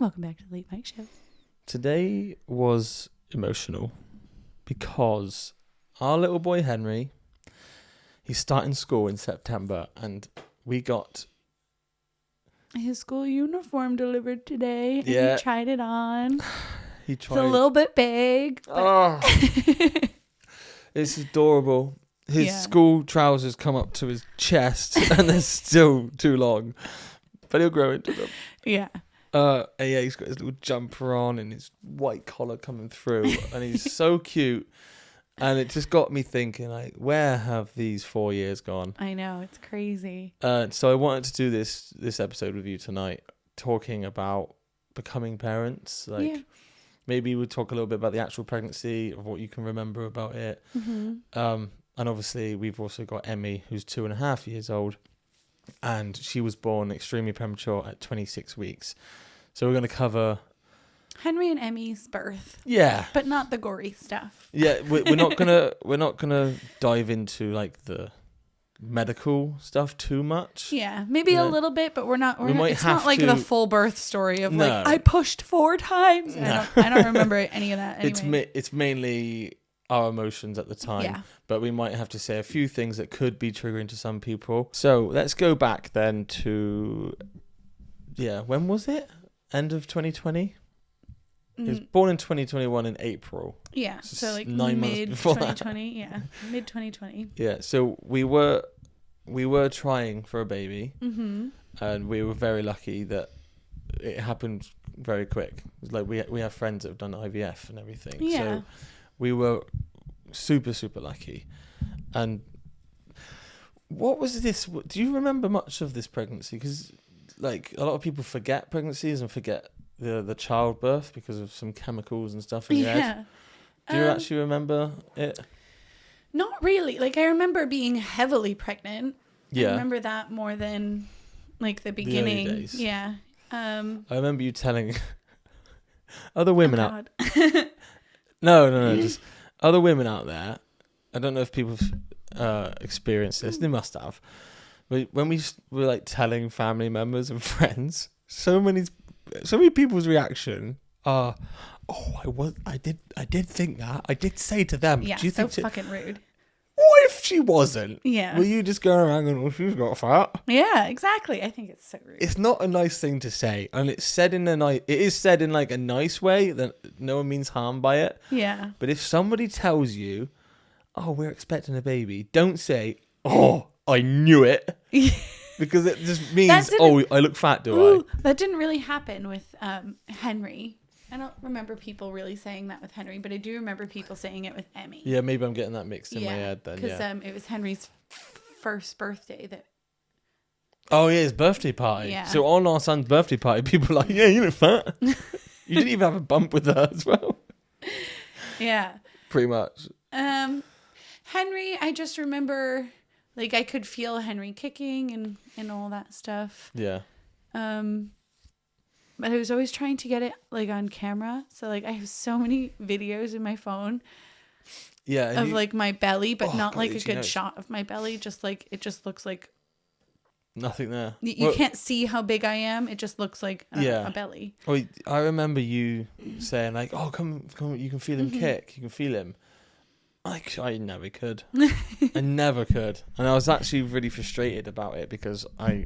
Welcome back to the Late Night Show. Today was emotional because our little boy Henry, he's starting school in September, and we got his school uniform delivered today. And Yeah. he tried it on. It's a little bit big. Oh, it's adorable. His school trousers come up to his chest, and they're still too long, but he'll grow into them. Yeah. He's got his little jumper on and his white collar coming through, and he's so cute. And it just got me thinking, like, where have these 4 years gone? I know, it's crazy. So I wanted to do this episode with you tonight, talking about becoming parents. Maybe we'll talk a little bit about the actual pregnancy, of what you can remember about it. Mm-hmm. And obviously, we've also got Emmy, who's 2.5 years old. And she was born extremely premature at 26 weeks. So we're going to cover Henry and Emmy's birth. Yeah. But not the gory stuff. Yeah, we're not gonna dive into like the medical stuff too much. Yeah, maybe a little bit, but it's not like the full birth story of like I pushed 4 times. No. I don't remember any of that anyway. It's mainly our emotions at the time. Yeah. But we might have to say a few things that could be triggering to some people. So let's go back then to when was it? End of 2020? He was born in 2021 in April. Yeah, so like 9 months before 2020. Yeah, mid 2020. Yeah, so we were trying for a baby, and we were very lucky that it happened very quick. It was like we have friends that have done IVF and everything. Yeah. So we were super, super lucky. And what was this? Do you remember much of this pregnancy? Because like a lot of people forget pregnancies and forget the childbirth because of some chemicals and stuff in your head. Do you actually remember it? Not really. Like I remember being heavily pregnant. Yeah. I remember that more than like the beginning. The early days. Yeah. I remember you telling other women out. No, just other women out there. I don't know if people experienced this. They must have. But when we were like telling family members and friends, so many people's reaction are, I did think that. I did say to them. Yeah, do you think fucking rude. What if she wasn't? Yeah. Were you just going around going, oh, she's got fat? Yeah, exactly. I think it's so rude. It's not a nice thing to say, and it is said in like a nice way that no one means harm by it. Yeah. But if somebody tells you, oh, we're expecting a baby, don't say, oh, I knew it. Because it just means, I look fat, do I? That didn't really happen with Henry. I don't remember people really saying that with Henry, but I do remember people saying it with Emmy. Yeah, maybe I'm getting that mixed in my head then. Because it was Henry's first birthday that. Oh yeah, his birthday party. Yeah. So on our son's birthday party, people were like, yeah, you look fat. You didn't even have a bump with her as well. Yeah. Pretty much. Henry, I just remember, like, I could feel Henry kicking and all that stuff. Yeah. But I was always trying to get it like on camera. So like I have so many videos in my phone of like my belly, but not like a good shot of my belly. Just like, it just looks like nothing there. You can't see how big I am. It just looks like a belly. Oh, I remember you saying like, oh, come, you can feel him kick. You can feel him. Like, I never could. I never could. And I was actually really frustrated about it because I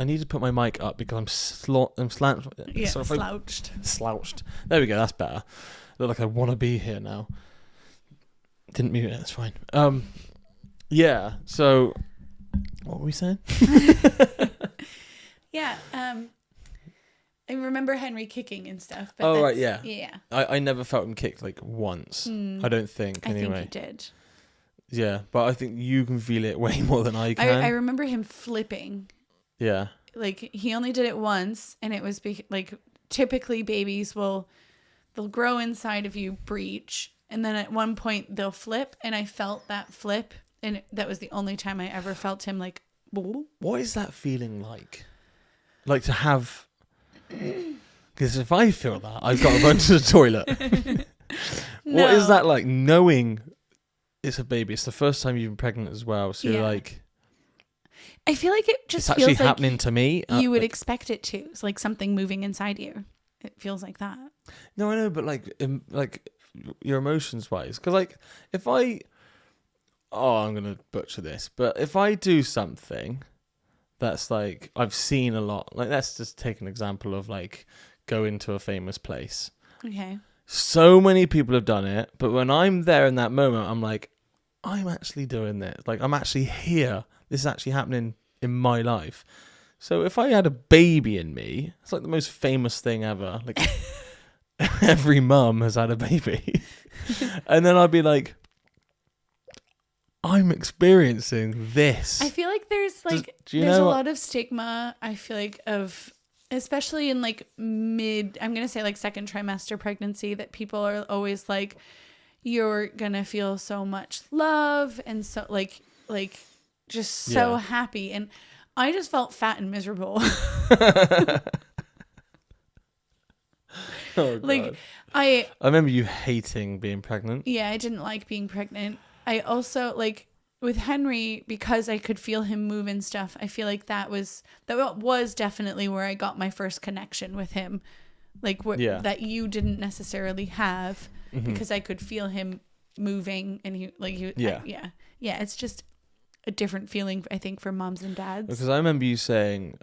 need to put my mic up because I'm slouched. Yeah, Slouched. There we go. That's better. I look like I want to be here now. Didn't mute it. That's fine. Yeah. So, what were we saying? Yeah. I remember Henry kicking and stuff. But oh right, yeah. Yeah. I never felt him kick like once. I don't think. Anyway. I think you did. Yeah, but I think you can feel it way more than I can. I remember him flipping. Yeah. Like he only did it once, and it was like typically babies they'll grow inside of you, breech, and then at one point they'll flip, and I felt that flip, and that was the only time I ever felt him like. What is that feeling like? Like to have. Because if I feel that, I've got to run to the toilet. No. What is that like, knowing it's a baby? It's the first time you've been pregnant as well. So you're like... I feel like it just it's actually feels like happening to me. you would Like, expect it to. It's like something moving inside you. It feels like that. no, I know, but like your emotions wise, because like if I'm gonna butcher this, but if I do something that's like I've seen a lot, like let's just take an example of like going to a famous place. Okay. So many people have done it, but when I'm there in that moment, I'm like, I'm actually doing this. Like I'm actually here. This is actually happening in my life. So if I had a baby in me, it's like the most famous thing ever. Like every mum has had a baby. And then I'd be like, I'm experiencing this. I feel like there's like do you there's know a what- lot of stigma, I feel like, of especially in like I'm gonna say like second trimester pregnancy, that people are always like, you're gonna feel so much love and so like just so Yeah. happy, and I just felt fat and miserable. Oh, Like God. I remember you hating being pregnant. I didn't like being pregnant. I also like with Henry, because I could feel him move and stuff. I feel like that was definitely where I got my first connection with him, like that you didn't necessarily have, because I could feel him moving and yeah. It's just a different feeling, I think, for moms and dads. Because I remember you saying,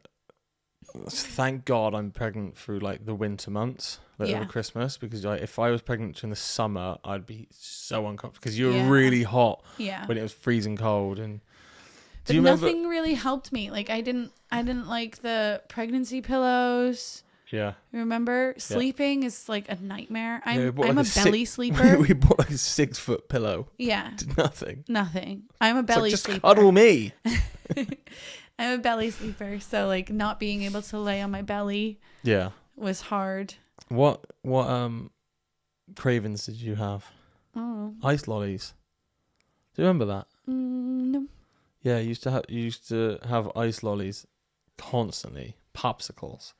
thank God I'm pregnant through like the winter months, like over Christmas, because like if I was pregnant during the summer, I'd be so uncomfortable because you were really hot when it was freezing cold. And but nothing really helped me. Like I didn't like the pregnancy pillows. Yeah. Remember, sleeping is like a nightmare. I'm like a belly sleeper. We bought like a 6-foot pillow. Yeah. Did nothing. I'm a belly just sleeper. Cuddle me. I'm a belly sleeper, so like not being able to lay on my belly was hard. What cravings did you have? Oh. Ice lollies. Do you remember that? No. Yeah, you used to have ice lollies constantly, popsicles.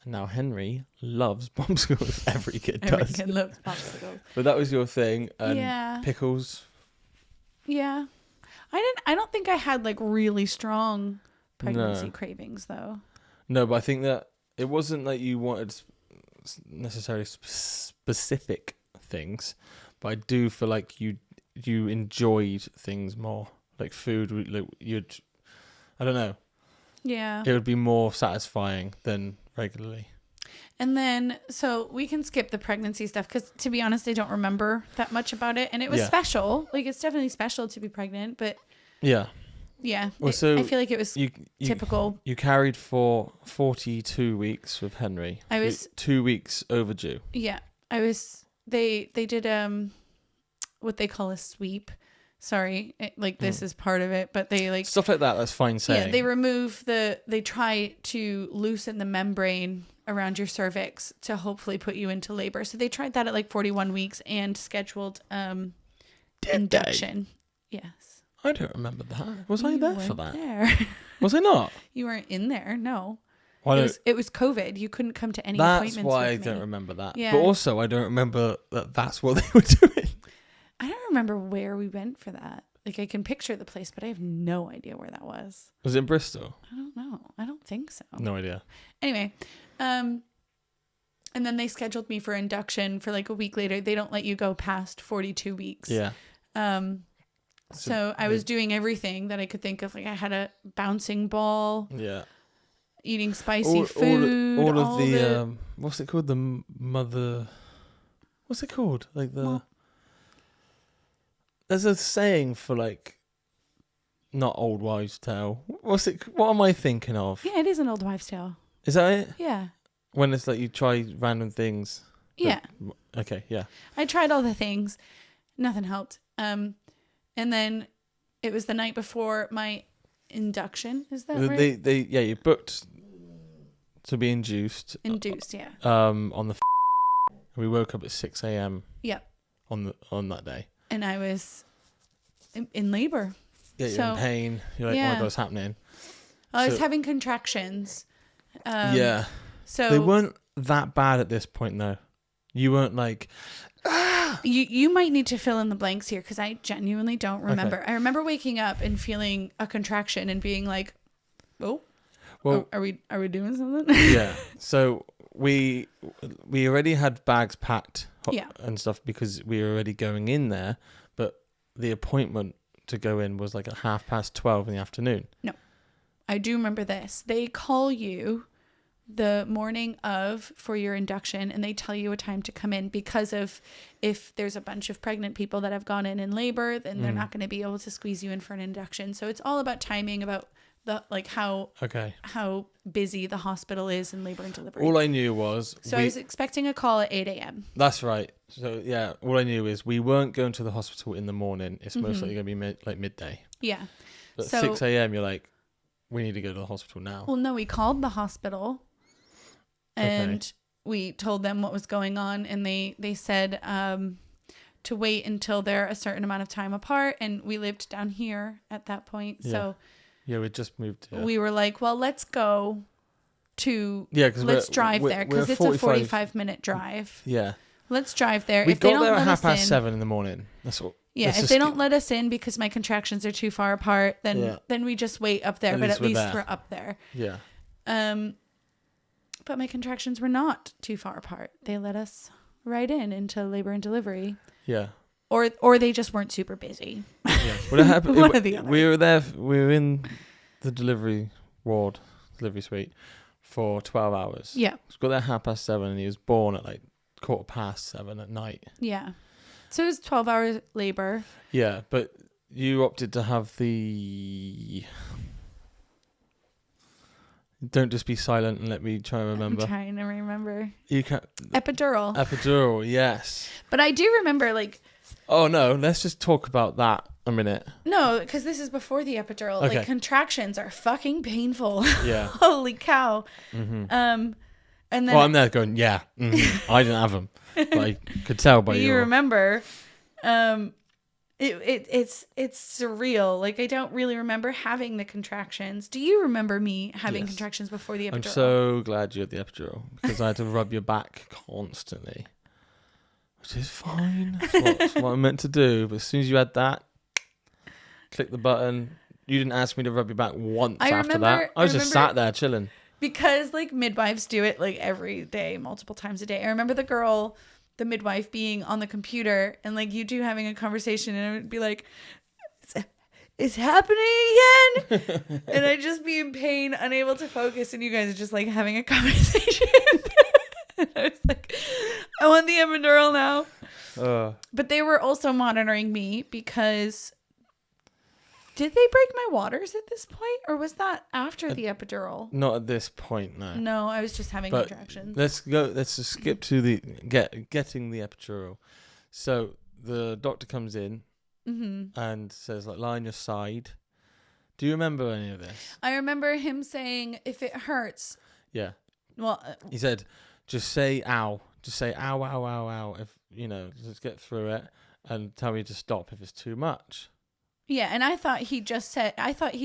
And now Henry loves popsicles. Every kid does. Every kid loves popsicles. But that was your thing. And pickles. Yeah. I don't think I had like really strong pregnancy cravings though. No, but I think that it wasn't like you wanted necessarily specific things, but I do feel like you enjoyed things more, like food. Like I don't know. Yeah. It would be more satisfying than regularly. And then, so we can skip the pregnancy stuff because, to be honest, I don't remember that much about it. And it was special. Like, it's definitely special to be pregnant, but yeah. Well, so I feel like it was typical. You carried for 42 weeks with Henry. I was 2 weeks overdue. Yeah, I was. They did what they call a sweep. Sorry, this is part of it, but they like stuff like that. That's fine saying. Yeah, they try to loosen the membrane around your cervix to hopefully put you into labor. So they tried that at like 41 weeks and scheduled induction. Yes. I don't remember that. Was I there for that? There. Was I not? You weren't in there. No. Well, it was COVID. You couldn't come to any appointments. That's why I with don't me. remember that. Yeah. But also, I don't remember that that's what they were doing. I don't remember where we went for that. Like, I can picture the place, but I have no idea where that was. Was it in Bristol? I don't know. I don't think so. No idea. Anyway, and then they scheduled me for induction for like a week later. They don't let you go past 42 weeks. Yeah. So I was doing everything that I could think of. Like, I had a bouncing ball. Yeah. Eating spicy food. All of the what's it called? The mother. What's it called? Like the. What? There's a saying for like, not old wives' tale. What am I thinking of? Yeah, it is an old wives' tale. Is that it? Yeah. When it's like you try random things. Yeah. Okay. Yeah. I tried all the things. Nothing helped. And then it was the night before my induction. Is that right? You booked to be induced. Induced, yeah. On the. We woke up at 6 a.m. Yep. On that day. And I was in labor. Yeah, you're in pain. You're like, oh my God, what's happening? I was having contractions. Yeah. So they weren't that bad at this point, though. You weren't like, You might need to fill in the blanks here because I genuinely don't remember. Okay. I remember waking up and feeling a contraction and being like, Oh, Well, are we doing something? yeah. So we already had bags packed and stuff because we were already going in there, but the appointment to go in was like at 12:30 in the afternoon. No, I do remember this. They call you the morning of for your induction, and they tell you a time to come in because of if there's a bunch of pregnant people that have gone in labor, then they're not going to be able to squeeze you in for an induction. So it's all about timing, about the like how busy the hospital is in labor and delivery. All I knew was I was expecting a call at 8 a.m. That's right. So yeah, all I knew is we weren't going to the hospital in the morning. It's most likely going to be midday. Yeah. But 6 a.m. you're like, we need to go to the hospital now. Well, no, we called the hospital and we told them what was going on, and they said to wait until they're a certain amount of time apart, and we lived down here at that point. Yeah. So yeah, we just moved. We were like, well, let's go to let's drive there because it's a 45-minute drive. Yeah. Let's drive there. We got there at 7:30 in the morning. That's all. Yeah, if they don't let us in because my contractions are too far apart, then we just wait up there. But at least we're up there. Yeah. But my contractions were not too far apart. They let us right into labor and delivery. Yeah. Or they just weren't super busy. Yeah. What happened? One or the other. We were there. We were in the delivery suite for 12 hours. Yeah. So we got there at 7:30, and he was born at like 7:15 at night. Yeah. So it was 12 hours labor. Yeah, but you opted to have the... Don't just be silent and let me try and remember. I'm trying to remember. You can Epidural. Epidural, yes. But I do remember like... Oh no, let's just talk about that a minute. No, because this is before the epidural. Okay. Like contractions are fucking painful. Yeah. Holy cow. Mm-hmm. And then... Well, I'm there going, yeah. Mm-hmm. I didn't have them. But I could tell by you remember... It's surreal. Like I don't really remember having the contractions. Do you remember me having contractions before the epidural? I'm so glad you had the epidural because I had to rub your back constantly, which is fine. That's what I'm meant to do. But as soon as you had that, click the button. You didn't ask me to rub your back once after that. I was just sat there chilling. Because like midwives do it like every day, multiple times a day. I remember the midwife being on the computer and like you two having a conversation, and it would be like, it's happening again. And I'd just be in pain, unable to focus, and you guys are just like having a conversation. And I was like, I want the epidural now. But they were also monitoring me because did they break my waters at this point, or was that after the epidural? Not at this point, no. No, I was just having contractions. Let's just skip to the getting the epidural. So the doctor comes in and says, like, lie on your side. Do you remember any of this? I remember him saying, if it hurts. Yeah. Well, he said, just say ow. Just say ow, ow, ow, ow. If just get through it, and tell me to stop if it's too much. Yeah, and I thought he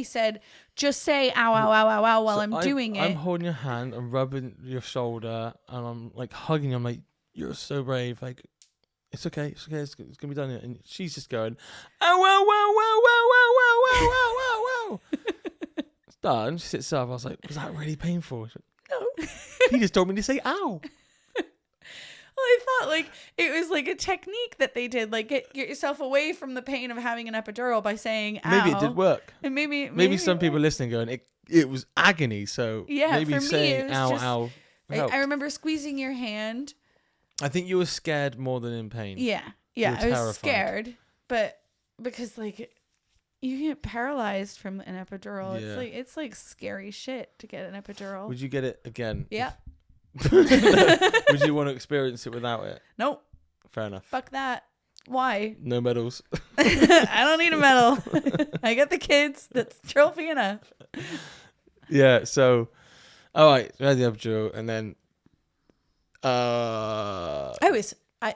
said, just say ow, ow, ow, ow, ow while I'm doing it. I'm holding your hand, I'm rubbing your shoulder, and I'm like hugging you. I'm like, you're so brave. Like, it's okay, it's going to be done. And she's just going, ow, ow, ow, ow, ow, ow, ow, ow, ow, ow, ow. It's done. She sits up. I was like, was that really painful? She went, no. He just told me to say ow. Well, I thought like it was like a technique that they did, like get yourself away from the pain of having an epidural by saying ow. Maybe it did work. And maybe some people listening going, it was agony, so maybe saying ow, ow. I remember squeezing your hand. I think you were scared more than in pain. Yeah. I was scared, but because like you get paralyzed from an epidural. Yeah. It's like scary shit to get an epidural. Would you get it again? Yeah. Would you want to experience it without it? Nope. Fair enough. Fuck that. Why? No medals. I don't need a medal. I got the kids. That's trophy enough. Yeah. So, all right. We had the epidural, and then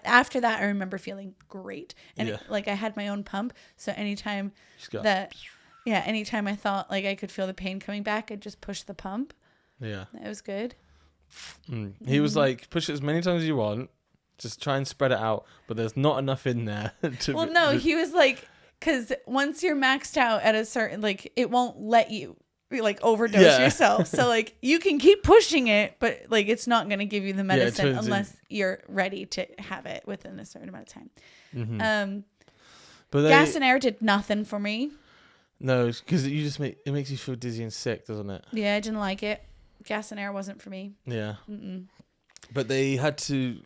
after that, I remember feeling great, and like I had my own pump. So anytime anytime I thought like I could feel the pain coming back, I'd just push the pump. Yeah. It was good. He was like, push it as many times as you want, just try and spread it out, but there's not enough in there he was like, because once you're maxed out at a certain, like, it won't let you like overdose yourself. So like you can keep pushing it, but like it's not going to give you the medicine unless you're ready to have it within a certain amount of time. Mm-hmm. But gas and air did nothing for me. No, because it makes you feel dizzy and sick, doesn't it? Yeah, I didn't like it. Gas and air wasn't for me. Yeah. But they had to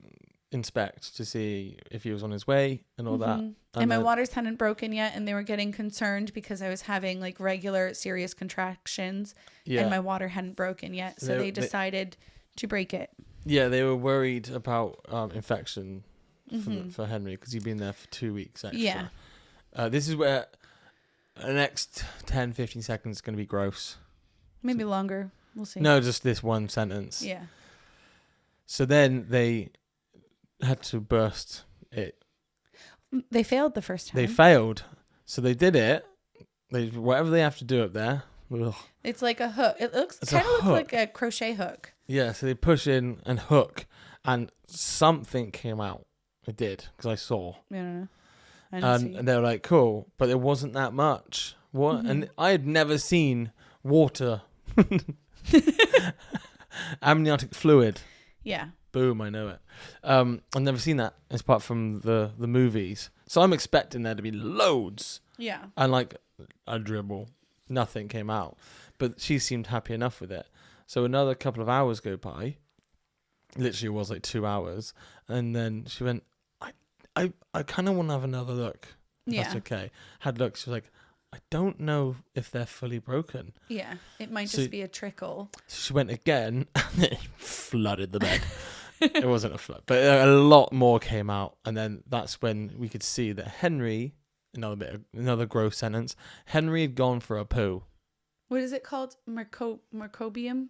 inspect to see if he was on his way and all that. And my waters hadn't broken yet, and they were getting concerned because I was having like regular serious contractions and my water hadn't broken yet. So they decided to break it. Yeah, they were worried about infection for Henry because he'd been there for 2 weeks extra. Yeah. This is where the next 10, 15 seconds is going to be gross. Maybe longer. We'll see. No, just this one sentence. Yeah. So then they had to burst it. They failed the first time. They failed. So they did it. Whatever they have to do up there. Ugh. It's like a hook. It kind of looks like a crochet hook. Yeah, so they push in and hook, and something came out. It did, because I saw. I don't know. And they were like, cool, but there wasn't that much. What? Mm-hmm. And I had never seen water. Amniotic fluid. Yeah. Boom, I know it. I've never seen that apart from the movies. So I'm expecting there to be loads. Yeah. And like a dribble. Nothing came out. But she seemed happy enough with it. So another couple of hours go by. Literally it was like 2 hours. And then she went, I kind of want to have another look. Yeah. That's okay. Had look. She was like, I don't know if they're fully broken. Yeah. It might just be a trickle. So she went again and it flooded the bed. It wasn't a flood, but a lot more came out. And then that's when we could see that Henry, another gross sentence, Henry had gone for a poo. What is it called? Microbium?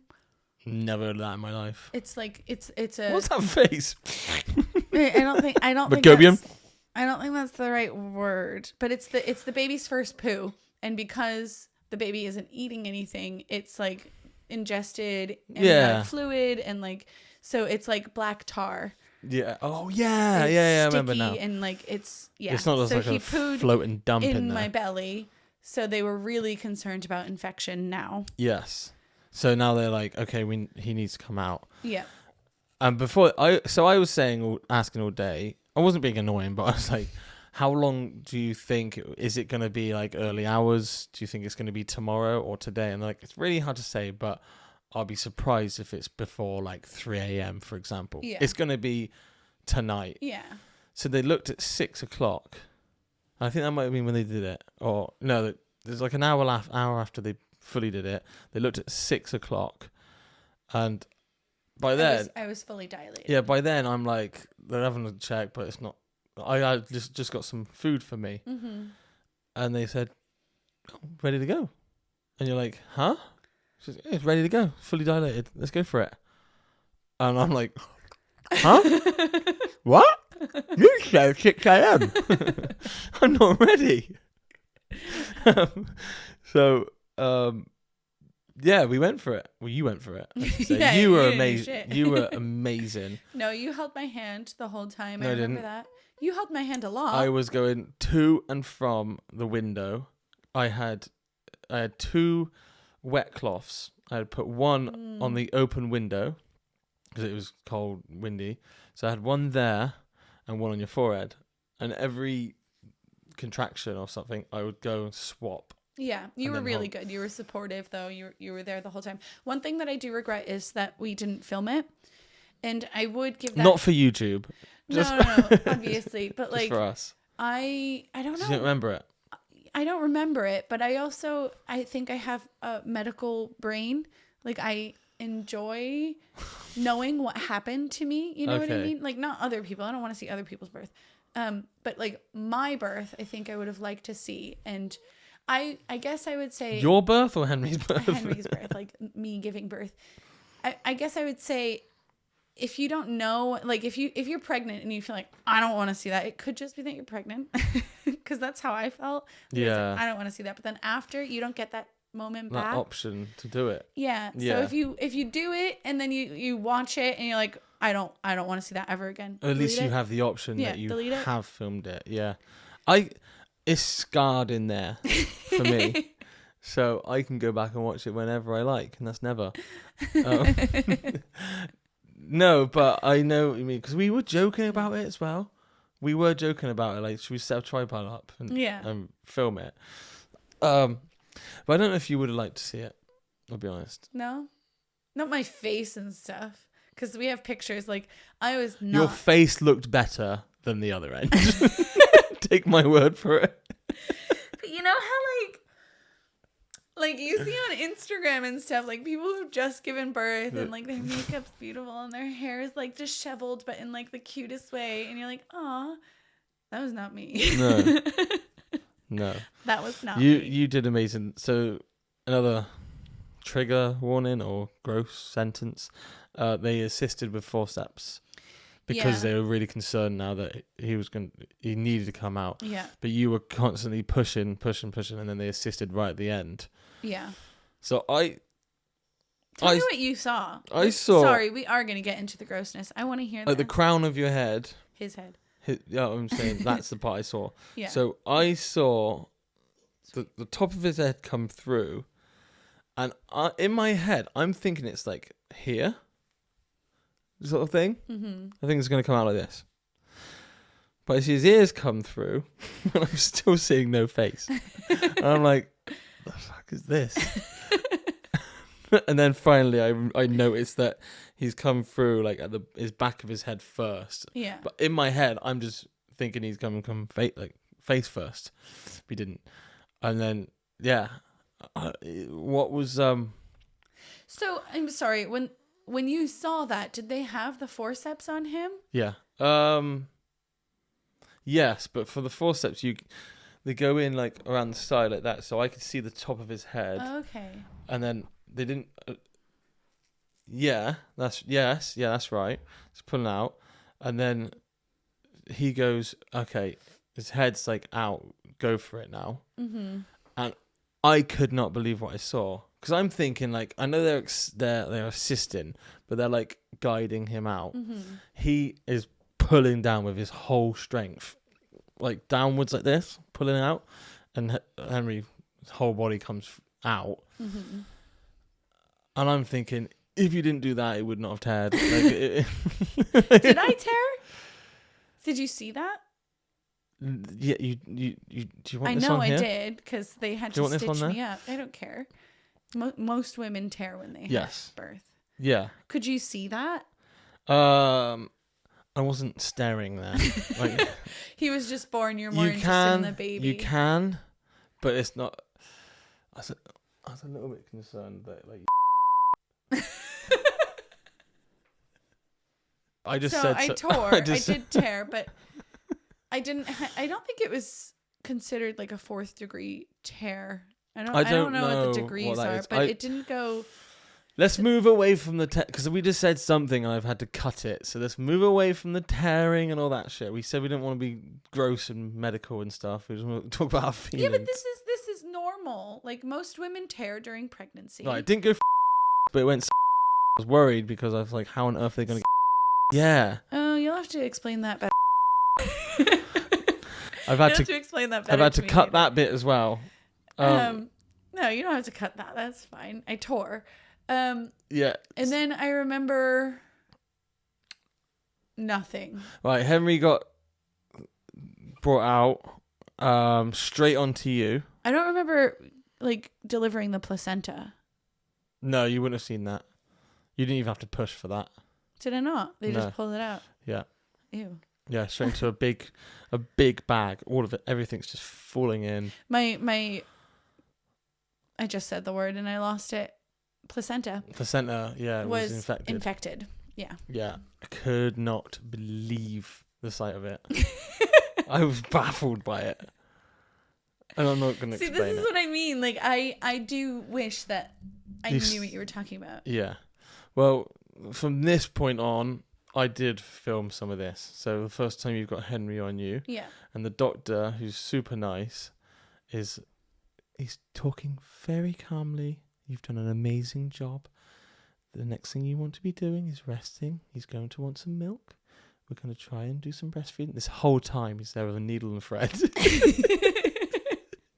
Never heard of that in my life. It's like, it's a... What's that face? I don't think Microbium? I don't think that's the right word, but it's the baby's first poo, and because the baby isn't eating anything, it's like ingested amniotic fluid, and like so it's like black tar. Yeah. Oh yeah, yeah. I remember now. And like it's It's not just so like he a pooed floating dump in there. my belly, so they were really concerned about infection now. Yes. So now they're like, okay, he needs to come out. Yeah. And I was asking all day. I wasn't being annoying, but I was like, how long do you think, is it going to be like early hours? Do you think it's going to be tomorrow or today? And like, it's really hard to say, but I'll be surprised if it's before like 3 a.m., for example. Yeah. It's going to be tonight. Yeah. So they looked at 6 o'clock. I think that might have been when they did it. Or no, there's like an hour after they fully did it. They looked at 6 o'clock. And by then, I was fully dilated. Yeah, by then I'm like, they're having a check, but it's not. I just got some food for me, and they said, oh, ready to go, and you're like, huh? She says, yeah, it's ready to go, fully dilated. Let's go for it. And I'm like, huh? What? You said 6 a.m. I'm not ready. Yeah, we went for it. Well, you went for it. Yeah, you were amazing. You were amazing. No, you held my hand the whole time. No, I remember that. You held my hand a lot. I was going to and from the window. I had 2 wet cloths. I had put one on the open window because it was cold, windy. So I had one there and one on your forehead. And every contraction or something, I would go and swap. Yeah, you were really good. You were supportive, though. You were there the whole time. One thing that I do regret is that we didn't film it, and I would give that... Not for YouTube. No, obviously, but like for us. I don't know. You don't remember it? I don't remember it, but I think I have a medical brain. Like I enjoy knowing what happened to me. You know what I mean? Like not other people. I don't want to see other people's birth. But like my birth, I think I would have liked to see. And I guess I would say your birth or Henry's birth? Henry's birth, like me giving birth. I guess I would say if you don't know, like if you're pregnant and you feel like I don't want to see that, it could just be that you're pregnant, because that's how I felt. Yeah, like, I don't want to see that. But then after, you don't get that moment back. That option to do it. Yeah. So if you do it and then you watch it and you're like, I don't want to see that ever again. Or at least you have the option that you have filmed it. Yeah. It's scarred in there for me. so I can go back and watch it whenever I like, and that's never. Um, no, but I know what you mean, because we were joking about it as well. We were joking about it, like, should we set a tripod up and film it? But I don't know if you would have liked to see it, I'll be honest. No? Not my face and stuff. Because we have pictures, like, I was not... Your face looked better than the other end. Take my word for it. But you know how, like you see on Instagram and stuff, like, people who've just given birth and, like, their makeup's beautiful and their hair is, like, disheveled, but in, like, the cutest way. And you're like, aw, that was not me. No. That was not me. You did amazing. So, another trigger warning or gross sentence. They assisted with forceps because they were really concerned now that he needed to come out. Yeah. But you were constantly pushing, and then they assisted right at the end. Yeah. So Tell me what you saw. I saw. Sorry, we are going to get into the grossness. I want to hear that. Like the crown of your head. His head. Yeah, I'm saying that's the part I saw. Yeah. So I saw the top of his head come through, and in my head, I'm thinking it's like here, sort of thing. Mm-hmm. I think it's going to come out like this. But I see his ears come through, and I'm still seeing no face. And I'm like, the fuck is this? And then finally I noticed that he's come through like at his back of his head first. Yeah. But in my head, I'm just thinking he's going to come face first. But he didn't. And then, yeah. What was... So, I'm sorry, when you saw that, did they have the forceps on him? Yeah. Yes, but for the forceps, they go in like around the side like that, so I could see the top of his head. Okay. And then they didn't. That's right. It's pulling out, and then he goes, "Okay, his head's like out. Go for it now." Mm-hmm. And I could not believe what I saw, because I'm thinking like, I know they're assisting, but they're like guiding him out. Mm-hmm. He is pulling down with his whole strength, like downwards like this, pulling out, and Henry's whole body comes out. Mm-hmm. And I'm thinking, if you didn't do that, it would not have teared. Like, Did I tear? Did you see that? Yeah, you do you want I this know on here? I did, because they had to stitch me up. I don't care. Most women tear when they have birth. Yeah. Could you see that? I wasn't staring there. Like, he was just born. You're more interested in the baby. You can, but it's not. I was a little bit concerned that like. I tore. I did tear, but I didn't. I don't think it was considered like a 4th degree tear. I don't know what the degrees are, but it didn't go. Let's move away from the because we just said something and I've had to cut it. So let's move away from the tearing and all that shit. We said we didn't want to be gross and medical and stuff. We just want to talk about our feelings. Yeah, but this is normal. Like, most women tear during pregnancy. Right, it didn't go but it went I was worried because I was like, how on earth are they going to Yeah. Oh, you'll have to explain that better. I've had to explain that better. I've had to cut that bit as well. No, you don't have to cut that. That's fine. I tore. Yeah. And then I remember nothing. Right, Henry got brought out straight onto you. I don't remember like delivering the placenta. No, you wouldn't have seen that. You didn't even have to push for that. Did I not? They just pulled it out. Yeah. Ew. Yeah, straight into a big bag. All of it, everything's just falling in. I just said the word and I lost it. Placenta. Placenta, yeah, was infected. Yeah. Yeah. I could not believe the sight of it. I was baffled by it. And I'm not going to explain it. See, this is what I mean. Like, I do wish that I knew what you were talking about. Yeah. Well, from this point on, I did film some of this. So the first time you've got Henry on you. Yeah. And the doctor, who's super nice, he's talking very calmly. You've done an amazing job. The next thing you want to be doing is resting. He's going to want some milk. We're going to try and do some breastfeeding. This whole time he's there with a needle and thread.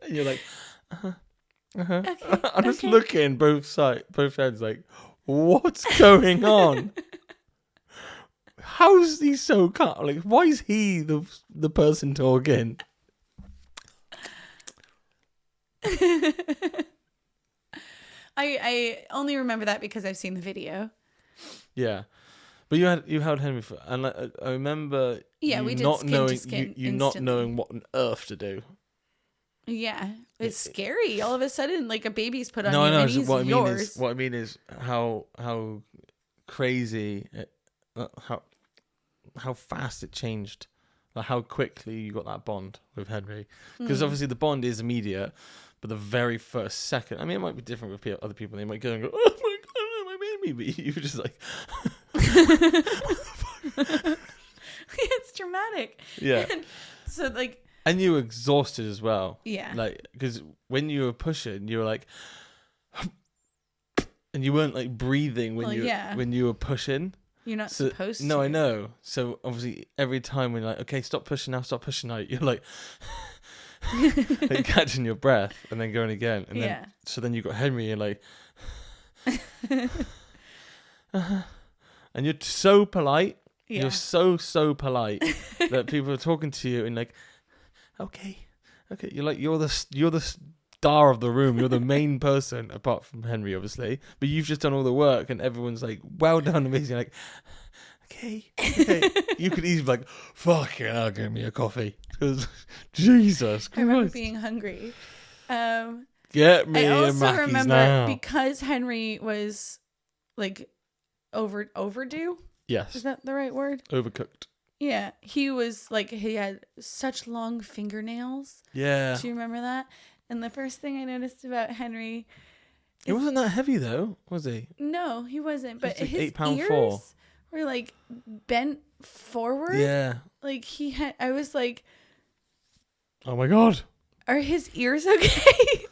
And you're like, Okay. I'm just looking both ends like, what's going on? How's he so calm? Like, why is he the person talking? I only remember that because I've seen the video. Yeah, but you held Henry for, and I remember we did not skin knowing to skin you not instantly. knowing what on earth to do. Yeah, it's scary. All of a sudden, like a baby's put on No, you, I know. and he's yours. What I mean is how crazy, how fast it changed, like how quickly you got that bond with Henry. Because obviously the bond is immediate, but the very first second, I mean, it might be different with other people. They might go and go, "Oh my god, my baby!" But you were just like, It's dramatic. yeah. So like. And you were exhausted as well. Yeah. Like, because when you were pushing, you were like, and you weren't like breathing when you were pushing. You're not supposed to. No, I know. So obviously, every time when you're like, okay, stop pushing now, you're like, like catching your breath and then going again. And then, so then you got Henry, and you're like, and you're so polite. Yeah. You're so polite that people are talking to you and like, okay. You're like, you're the star of the room. You're the main person, apart from Henry, obviously. But you've just done all the work, and everyone's like, well done, amazing. Like, okay. You could easily be like, fucking hell, give me a coffee. Because Jesus Christ. I remember being hungry. Get me I a also Mackey's remember now. because Henry was like overdue. Yes. Is that the right word? Overcooked. Yeah, he was like, he had such long fingernails. Yeah. Do you remember that? And the first thing I noticed about Henry, He wasn't that heavy though, was he? No, he wasn't. But like his 8'4" ears were like bent forward. Yeah. Like I was like, oh my god, are his ears okay?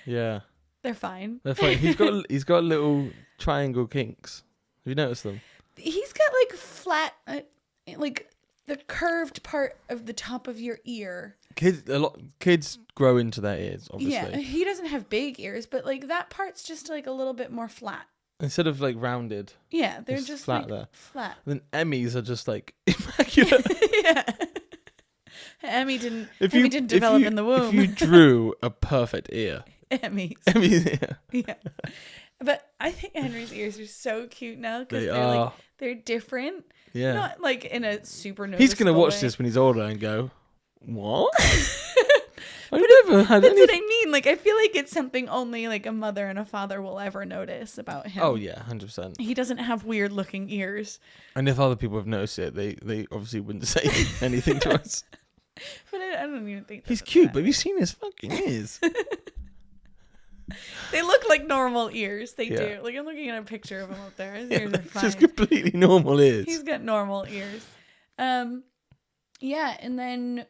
Yeah. They're fine. They're fine. He's got little triangle kinks. Have you noticed them? He's got like flat, like the curved part of the top of your ear. Kids grow into their ears, obviously. Yeah, he doesn't have big ears, but like that part's just like a little bit more flat. Instead of like rounded. Yeah, they're just flat like there. Flat. And then Emmys are just like immaculate. Yeah. Emmy didn't develop in the womb. If you drew a perfect ear. Emmy's ear. Yeah. But I think Henry's ears are so cute now because they're different. Yeah. Not like in a super noticeable He's going to watch way. this when he's older and go, what? That's what I mean. Like, I feel like it's something only like a mother and a father will ever notice about him. Oh, yeah, 100%. He doesn't have weird looking ears. And if other people have noticed it, they obviously wouldn't say anything to us. But I don't even think he's cute, but have you seen his fucking ears? They look like normal ears. They do. Like, I'm looking at a picture of him up there. His ears are fine. Just completely normal ears. He's got normal ears. Yeah, and then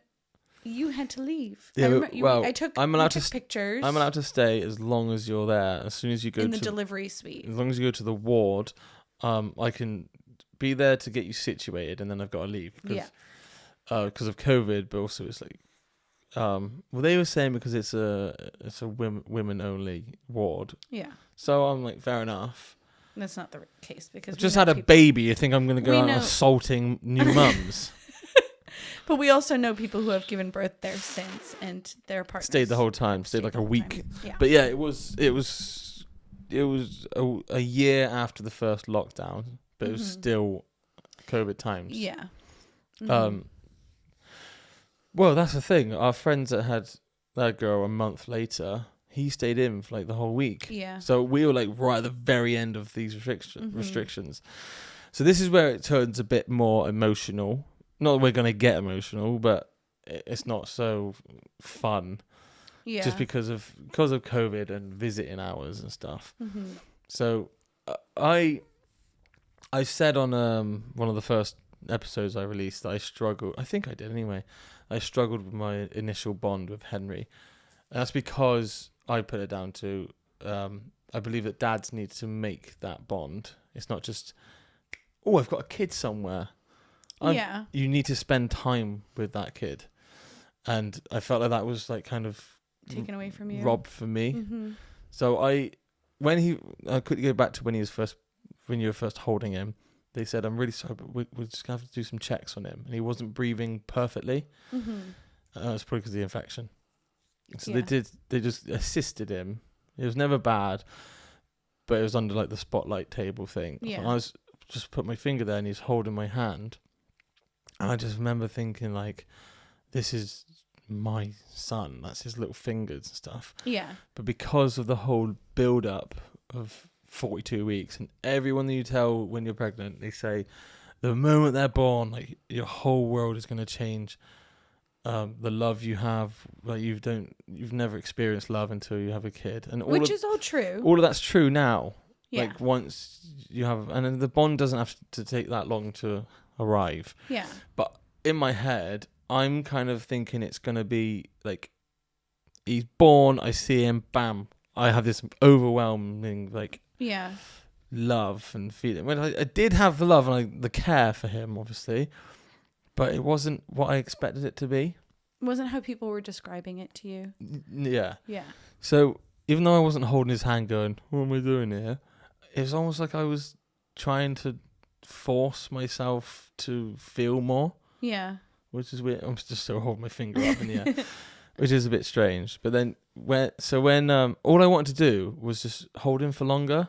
you had to leave. Yeah, I took pictures. I'm allowed to stay as long as you're there. As soon as you go in the delivery suite. As long as you go to the ward, I can be there to get you situated, and then I've got to leave. Because of COVID, but also it's like, well, they were saying because it's a women only ward. Yeah. So I'm like, fair enough. That's not the case because I've just had a baby. You think I'm going to go out assaulting new mums? But we also know people who have given birth there since, and their partners stayed the whole time. Stayed like a week. Yeah. But yeah, it was a year after the first lockdown, but it was still COVID times. Yeah. Mm-hmm. Well, that's the thing. Our friends that had that girl a month later, he stayed in for like the whole week. Yeah. So we were like right at the very end of these restrictions. So this is where it turns a bit more emotional. Not that we're going to get emotional, but it's not so fun. Yeah. Just because of COVID and visiting hours and stuff. Mm-hmm. So I said on one of the first episodes I released that I struggled. I think I did anyway. I struggled with my initial bond with Henry. And that's because I put it down to I believe that dads need to make that bond. It's not just, oh, I've got a kid somewhere. You need to spend time with that kid. And I felt like that was like kind of taken away from you, robbed from me. Mm-hmm. So I quickly go back to when you were first holding him. They said, "I'm really sorry, but we're just gonna have to do some checks on him," and he wasn't breathing perfectly. Mm-hmm. It's probably because of the infection. So Yeah. they just assisted him. It was never bad, but it was under like the spotlight table thing. Yeah. And I was just put my finger there, and he's holding my hand, and I just remember thinking like, "This is my son." That's his little fingers and stuff. Yeah. But because of the whole build up of 42 weeks, and everyone that you tell when you're pregnant, they say the moment they're born, like your whole world is going to change. The love you have, like you've never experienced love until you have a kid, and Which is all true. all of that's true now. Yeah. Like once you have, and then the bond doesn't have to take that long to arrive. Yeah. But in my head, I'm kind of thinking it's going to be like, he's born, I see him, bam, I have this overwhelming like Yeah. love and feeling. When I did have the love and the care for him, obviously, but it wasn't what I expected it to be. Wasn't how people were describing it to you. Yeah. Yeah. So even though I wasn't holding his hand going, what am I doing here? It was almost like I was trying to force myself to feel more. Yeah. Which is weird. I'm just still holding my finger up in the air, which is a bit strange. But then when all I wanted to do was just hold him for longer,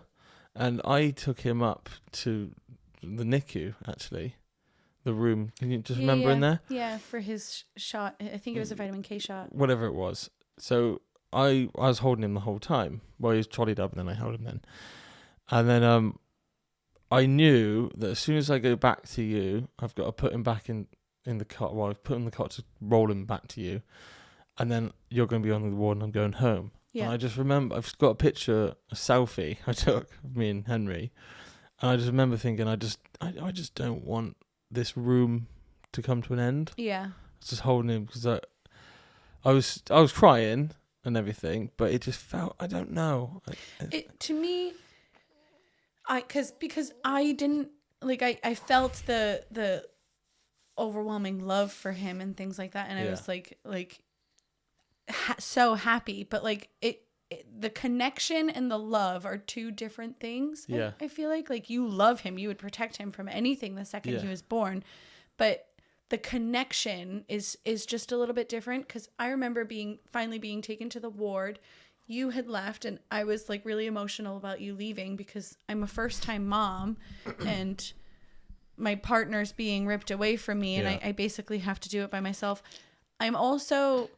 and I took him up to the NICU, actually, the room. Can you just remember in there? Yeah, for his shot. I think it was a vitamin K shot. Whatever it was. So I was holding him the whole time. Well, he was trolleyed up, and then I held him then. And then I knew that as soon as I go back to you, I've got to put him back in the cot. Well, I've put him in the cot to roll him back to you, and then you're going to be on the ward and I'm going home. Yeah. And I just remember, I've got a selfie I took of me and Henry, and I just remember thinking, I just don't want this room to come to an end. Yeah. I was just holding him because I was crying and everything, but it just felt, I don't know. To me, because I didn't like, I felt the overwhelming love for him and things like that, and I was so happy, but like the connection and the love are two different things. Yeah. I feel like you love him, you would protect him from anything the second he was born, but the connection is just a little bit different. Because I remember finally being taken to the ward. You had left, and I was like really emotional about you leaving because I'm a first-time mom, and my partner's being ripped away from me, and I basically have to do it by myself. I'm also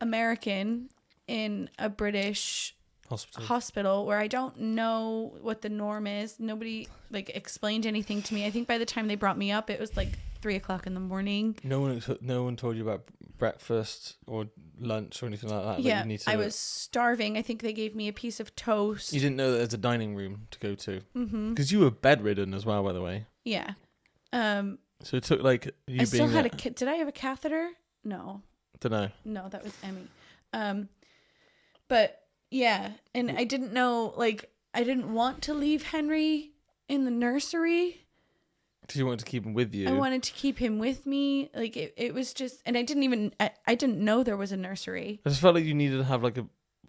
American in a British hospital where I don't know what the norm is. Nobody like explained anything to me. I think by the time they brought me up, it was like 3:00 in the morning. No one told you about breakfast or lunch or anything like that. Yeah, you need to, I was starving. I think they gave me a piece of toast. You didn't know that there's a dining room to go to. Mm-hmm. Because you were bedridden as well, by the way. Yeah. So it took like you I still being had did I have a catheter? No. Don't know. No, that was Emmy. But yeah, and I didn't know, like, I didn't want to leave Henry in the nursery. Because you wanted to keep him with you. I wanted to keep him with me. Like, it was just, and I didn't know there was a nursery. I just felt like you needed to have like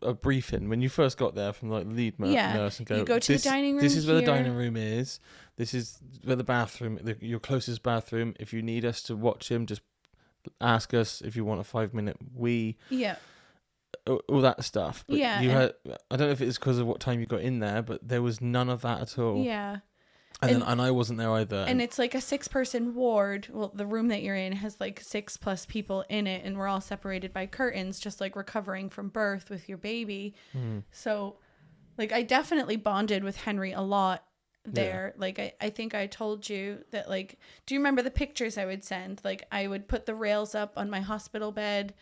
a briefing when you first got there from like the lead nurse and go, you go to the dining room. This is where the here. dining room is. This is where the bathroom, your closest bathroom. If you need us to watch him, just ask us. If you want a 5-minute wee. Yeah. All that stuff. But yeah. you had, I don't know if it's because of what time you got in there, but there was none of that at all. Yeah. And I wasn't there either. And it's like a 6-person ward. Well, the room that you're in has like 6+ people in it, and we're all separated by curtains, just like recovering from birth with your baby. Mm. So, like, I definitely bonded with Henry a lot there. Yeah. Like, I think I told you that, like, do you remember the pictures I would send? Like, I would put the rails up on my hospital bed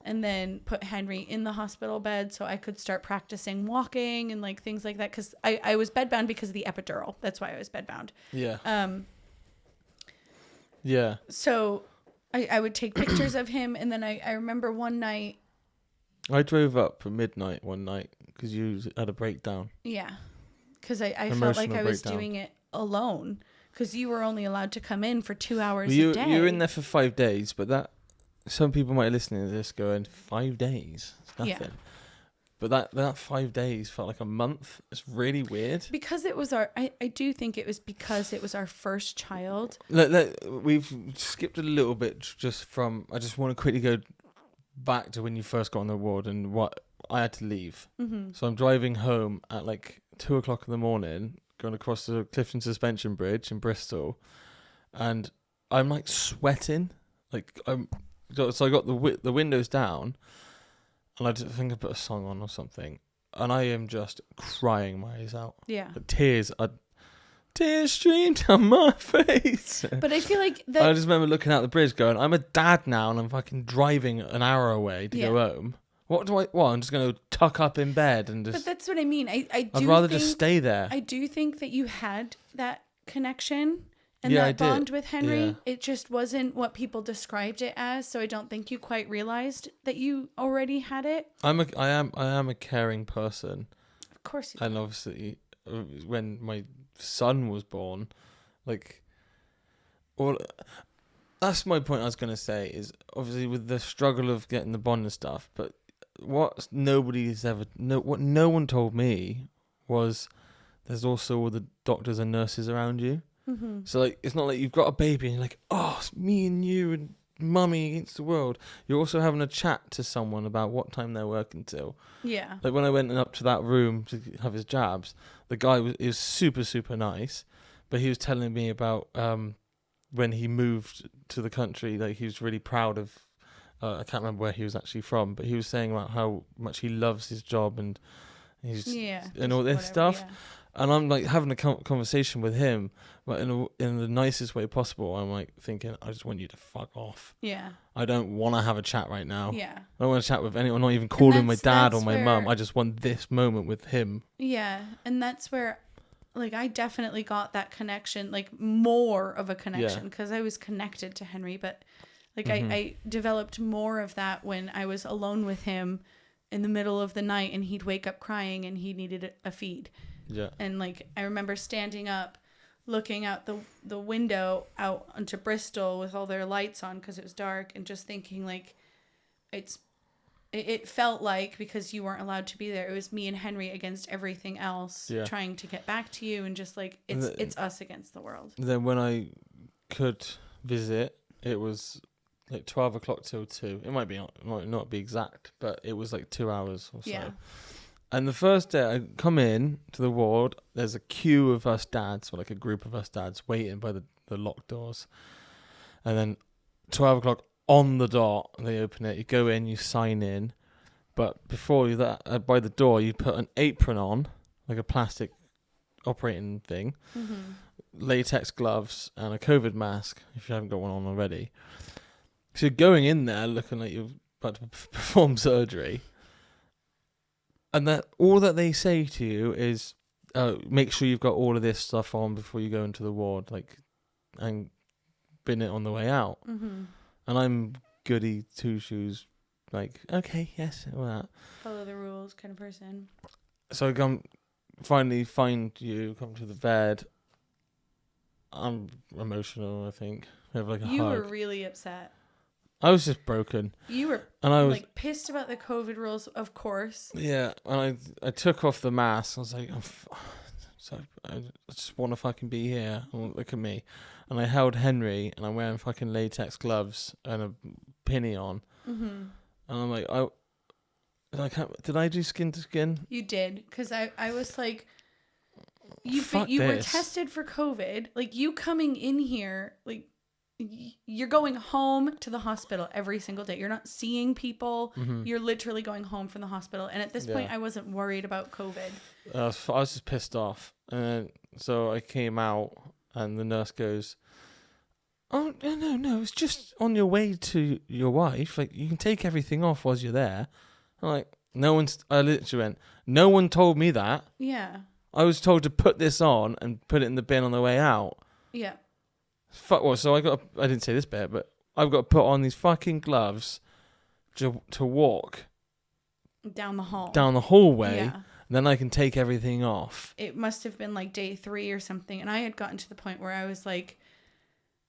and then put Henry in the hospital bed so I could start practicing walking and like things like that. Cause I was bedbound because of the epidural. That's why I was bedbound. Yeah. Yeah. So I would take pictures of him. And then I remember one night. I drove up at midnight one night because you had a breakdown. Yeah. Cause I felt like I was doing it alone. Cause you were only allowed to come in for 2 hours a day. You were in there for 5 days, but some people might listen to this going 5 days. It's nothing. Yeah. But that 5 days felt like a month. It's really weird. Because it was I do think it was because it was our first child. We've skipped a little bit just from, I just want to quickly go back to when you first got on the ward and what I had to leave. Mm-hmm. So I'm driving home at like 2:00 in the morning, going across the Clifton Suspension Bridge in Bristol, and I'm like sweating. So I got the windows down, and I think I put a song on or something, and I am just crying my eyes out. Yeah. Tears stream down my face. But I feel like I just remember looking out the bridge going, I'm a dad now and I'm fucking driving an hour away to go home. What? I'm just going to tuck up in bed and just... But that's what I mean. I'd rather just stay there. I do think that you had that connection and I that bond did. with Henry. Yeah. It just wasn't what people described it as, so I don't think you quite realized that you already had it. I am a caring person. Of course you And are. obviously, when my son was born, like... That's my point I was going to say, is obviously with the struggle of getting the bond and stuff, but what no one told me was there's also all the doctors and nurses around you. Mm-hmm. So like, it's not like you've got a baby and you're like, oh, it's me and you and mummy against the world. You're also having a chat to someone about what time they're working till. Yeah. Like when I went up to that room to have his jabs, the guy was super, super nice, but he was telling me about when he moved to the country, like he was really proud of, I can't remember where he was actually from, but he was saying about how much he loves his job and and all this stuff. Yeah. And I'm like having a conversation with him, but in the nicest way possible. I'm like thinking, I just want you to fuck off. Yeah. I don't want to have a chat right now. Yeah. I don't want to chat with anyone, not even calling my dad or my where, mum. I just want this moment with him. Yeah. And that's where, like, I definitely got that connection, like more of a connection, because I was connected to Henry, but like I developed more of that when I was alone with him in the middle of the night and he'd wake up crying and he needed a feed. Yeah. And like I remember standing up, looking out the window out onto Bristol with all their lights on because it was dark, and just thinking like it felt like, because you weren't allowed to be there, it was me and Henry against everything else, trying to get back to you, and just like it's us against the world. Then when I could visit, it was like 12:00 till 2. It might not be exact, but it was like 2 hours or so. Yeah. And the first day I come in to the ward, there's a queue of us dads, or like a group of us dads, waiting by the locked doors. And then 12:00 on the dot, they open it. You go in, you sign in. But before that, by the door, you put an apron on, like a plastic operating thing, latex gloves, and a COVID mask, if you haven't got one on already. So you're going in there looking like you're about to perform surgery. And that all that they say to you is, make sure you've got all of this stuff on before you go into the ward, like, and bin it on the way out. Mm-hmm. And I'm goody two shoes, like, okay, yes, all that. Follow the rules kind of person. So I finally find you, come to the bed. I'm emotional, I think. We have like a hug. You were really upset. I was just broken. You were like pissed about the COVID rules, of course. Yeah, and I took off the mask. I was like, I just want to fucking be here. Look at me. And I held Henry, and I'm wearing fucking latex gloves and a pinny on. Mm-hmm. And I'm like, did I do skin to skin? You did, because I was like, you were tested for COVID. Like, you coming in here, like, you're going home to the hospital every single day. You're not seeing people. Mm-hmm. You're literally going home from the hospital. And at this point, I wasn't worried about COVID. I was just pissed off. And so I came out, and the nurse goes, "Oh, no, it's just on your way to your wife. Like, you can take everything off while you're there." I'm like, I literally went, no one told me that. Yeah. I was told to put this on and put it in the bin on the way out. Yeah. Fuck, well, so I didn't say this bit, but I've got to put on these fucking gloves to walk down the hallway, yeah. And then I can take everything off. It must have been like day 3 or something, and I had gotten to the point where I was like,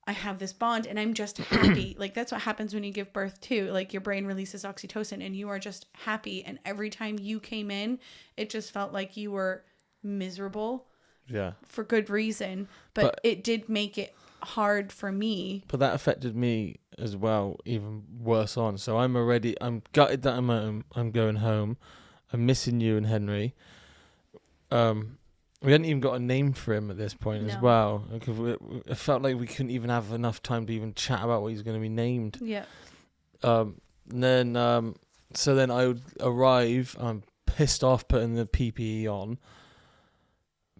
I have this bond and I'm just happy. Like that's what happens when you give birth too. Like your brain releases oxytocin and you are just happy. And every time you came in, it just felt like you were miserable. Yeah. For good reason. But it did make it hard for me. But that affected me as well, even worse on. So I'm gutted that I'm going home. I'm missing you and Henry. We hadn't even got a name for him at this point as well. It felt like we couldn't even have enough time to even chat about what he's going to be named. Yeah. So then I would arrive. I'm pissed off putting the PPE on.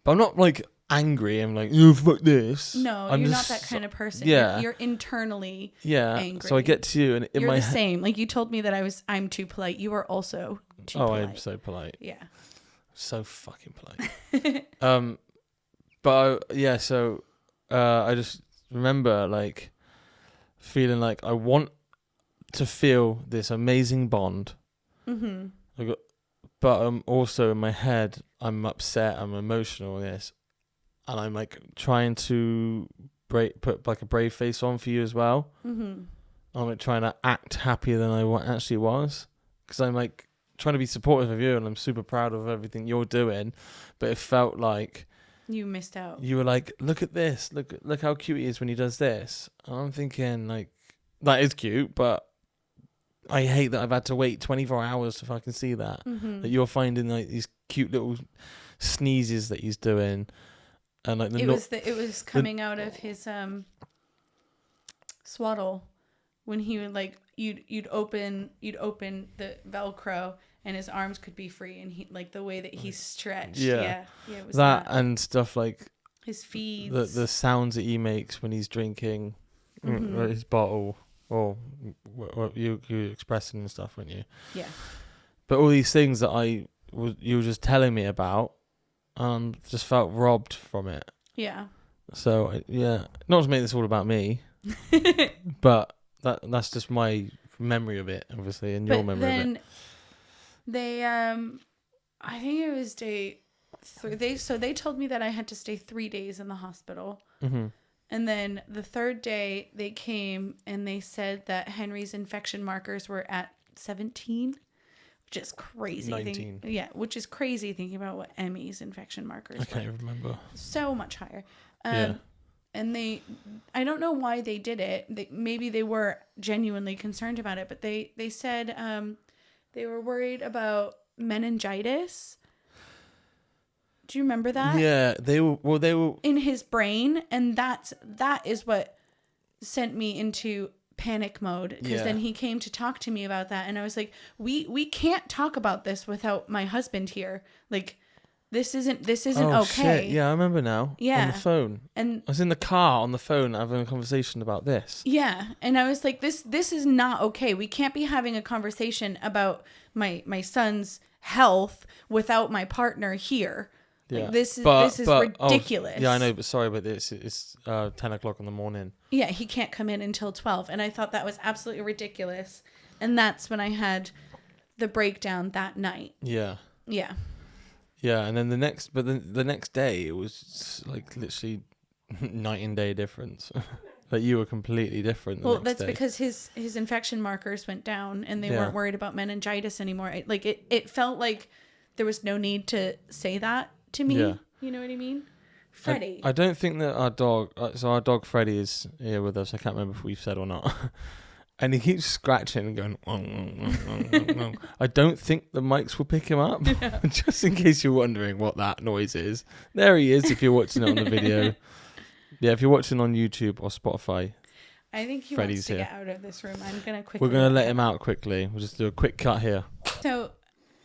But I'm not like angry. I'm like, oh, fuck this. No, you're not that kind of person. Yeah. You're internally angry. So I get to you and you're the same. Like you told me that I'm too polite. You are also too polite. I'm so polite. Yeah. So fucking polite. So I just remember like feeling like I want to feel this amazing bond. Mm-hmm. But also in my head, I'm upset, I'm emotional, yes. And I'm like trying to put like a brave face on for you as well. Mm-hmm. I'm like trying to act happier than I actually was. Because I'm like trying to be supportive of you and I'm super proud of everything you're doing. But it felt like you missed out. You were like, look at this. Look how cute he is when he does this. And I'm thinking like, that is cute, but I hate that I've had to wait 24 hours to fucking see that. Mm-hmm. That you're finding like these cute little sneezes that he's doing. And like it was coming out of his swaddle when he would like you'd open the Velcro and his arms could be free and he like the way that he stretched. Yeah it was that and stuff like his feeds, the sounds that he makes when he's drinking his bottle or what you expressing and stuff, weren't you? Yeah. But all these things that you were just telling me about. Just felt robbed from it. Yeah. So not to make this all about me, but that's just my memory of it, obviously, and your memory of it. They, I think it was day 3. They told me that I had to stay 3 days in the hospital, and then the 3rd day they came and they said that Henry's infection markers were at 17. Which is crazy. 19. Which is crazy thinking about what Emmy's infection markers were. I can't remember. So much higher. And I don't know why they did it. Maybe they were genuinely concerned about it, but they said they were worried about meningitis. Do you remember that? Yeah, they were in his brain, and that is what sent me into panic mode, because then he came to talk to me about that and I was like, we can't talk about this without my husband here. Like this isn't okay. Shit. Yeah, I remember now. Yeah, on the phone, and I was in the car on the phone having a conversation about this. Yeah, and I was like, this is not okay. We can't be having a conversation about my son's health without my partner here. Yeah. Like, this is ridiculous. I know, but sorry, but it's 10 o'clock in the morning. Yeah, he can't come in until 12, and I thought that was absolutely ridiculous. And that's when I had the breakdown that night. Yeah. Yeah. Yeah, and then the next day it was like literally night and day difference. Like you were completely different. Well, that's because his infection markers went down, and they weren't worried about meningitis anymore. It felt like there was no need to say that to me. Yeah. You know what I mean? Freddie. I don't think that our dog Freddie is here with us. I can't remember if we've said or not. And he keeps scratching and going, I don't think the mics will pick him up. Yeah. Just in case you're wondering what that noise is. There he is if you're watching it on the video. Yeah, if you're watching on YouTube or Spotify. I think he wants to get out of this room. I'm going to quickly... We're going to let him out quickly. We'll just do a quick cut here. So,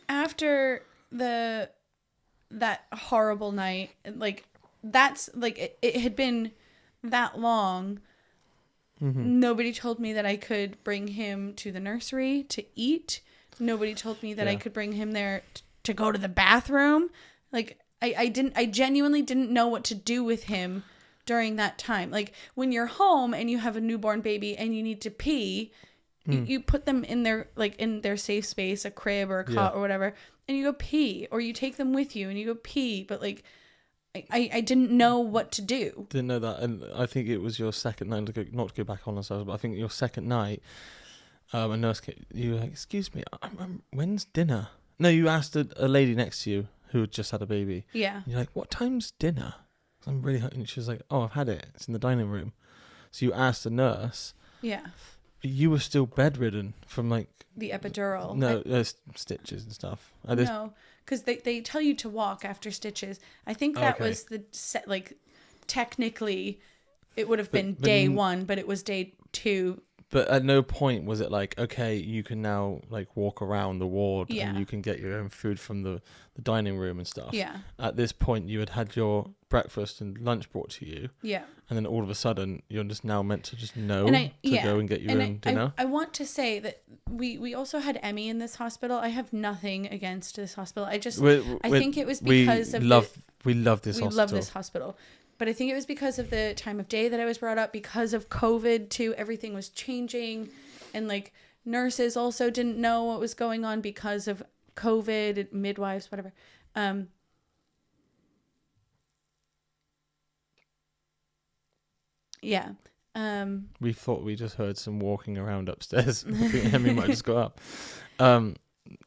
after that horrible night, like, that's, like, it had been that long... Mm-hmm. Nobody told me that I could bring him to the nursery to eat. Nobody told me that I could bring him there to go to the bathroom. Like I genuinely didn't know what to do with him during that time. Like when you're home and you have a newborn baby and you need to pee, you put them in their safe space, a crib or a cot or whatever, and you go pee, or you take them with you and you go pee. But like I didn't know what to do. Didn't know that, and I think it was your second night. Not to go back on ourselves, but I think your second night, a nurse came, you were like, "Excuse me, when's dinner?" No, you asked a lady next to you who had just had a baby. Yeah. And you're like, "What time's dinner?" I'm really hungry. And she was like, "Oh, I've had it. It's in the dining room." So you asked the nurse. Yeah. You were still bedridden from like the epidural. No, stitches and stuff. No, because they tell you to walk after stitches. I think that was technically it would have been day 1, but it was day 2. But at no point was it like, okay, you can now like walk around the ward and you can get your own food from the dining room and stuff. Yeah. At this point, you had your breakfast and lunch brought to you. Yeah. And then all of a sudden, you're just now meant to just know to go and get your own dinner. I want to say that we also had Emmy in this hospital. I have nothing against this hospital. I think it was because we love this hospital. We love this hospital. But I think it was because of the time of day that I was brought up, because of COVID too. Everything was changing, and like nurses also didn't know what was going on because of COVID, midwives, whatever. Yeah. We thought we just heard some walking around upstairs. I think Henry might just go up.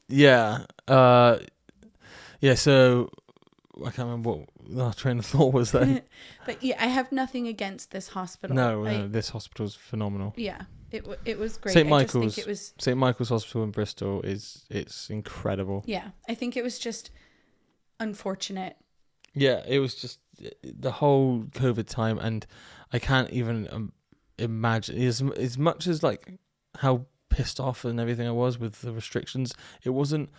Yeah. So I can't remember what our train of thought was then. But yeah, I have nothing against this hospital. No, this hospital's phenomenal. Yeah, it was great. St. Michael's Hospital in Bristol it's incredible. Yeah, I think it was just unfortunate. Yeah, it was just the whole COVID time, and I can't even imagine as much as like how pissed off and everything I was with the restrictions. It wasn't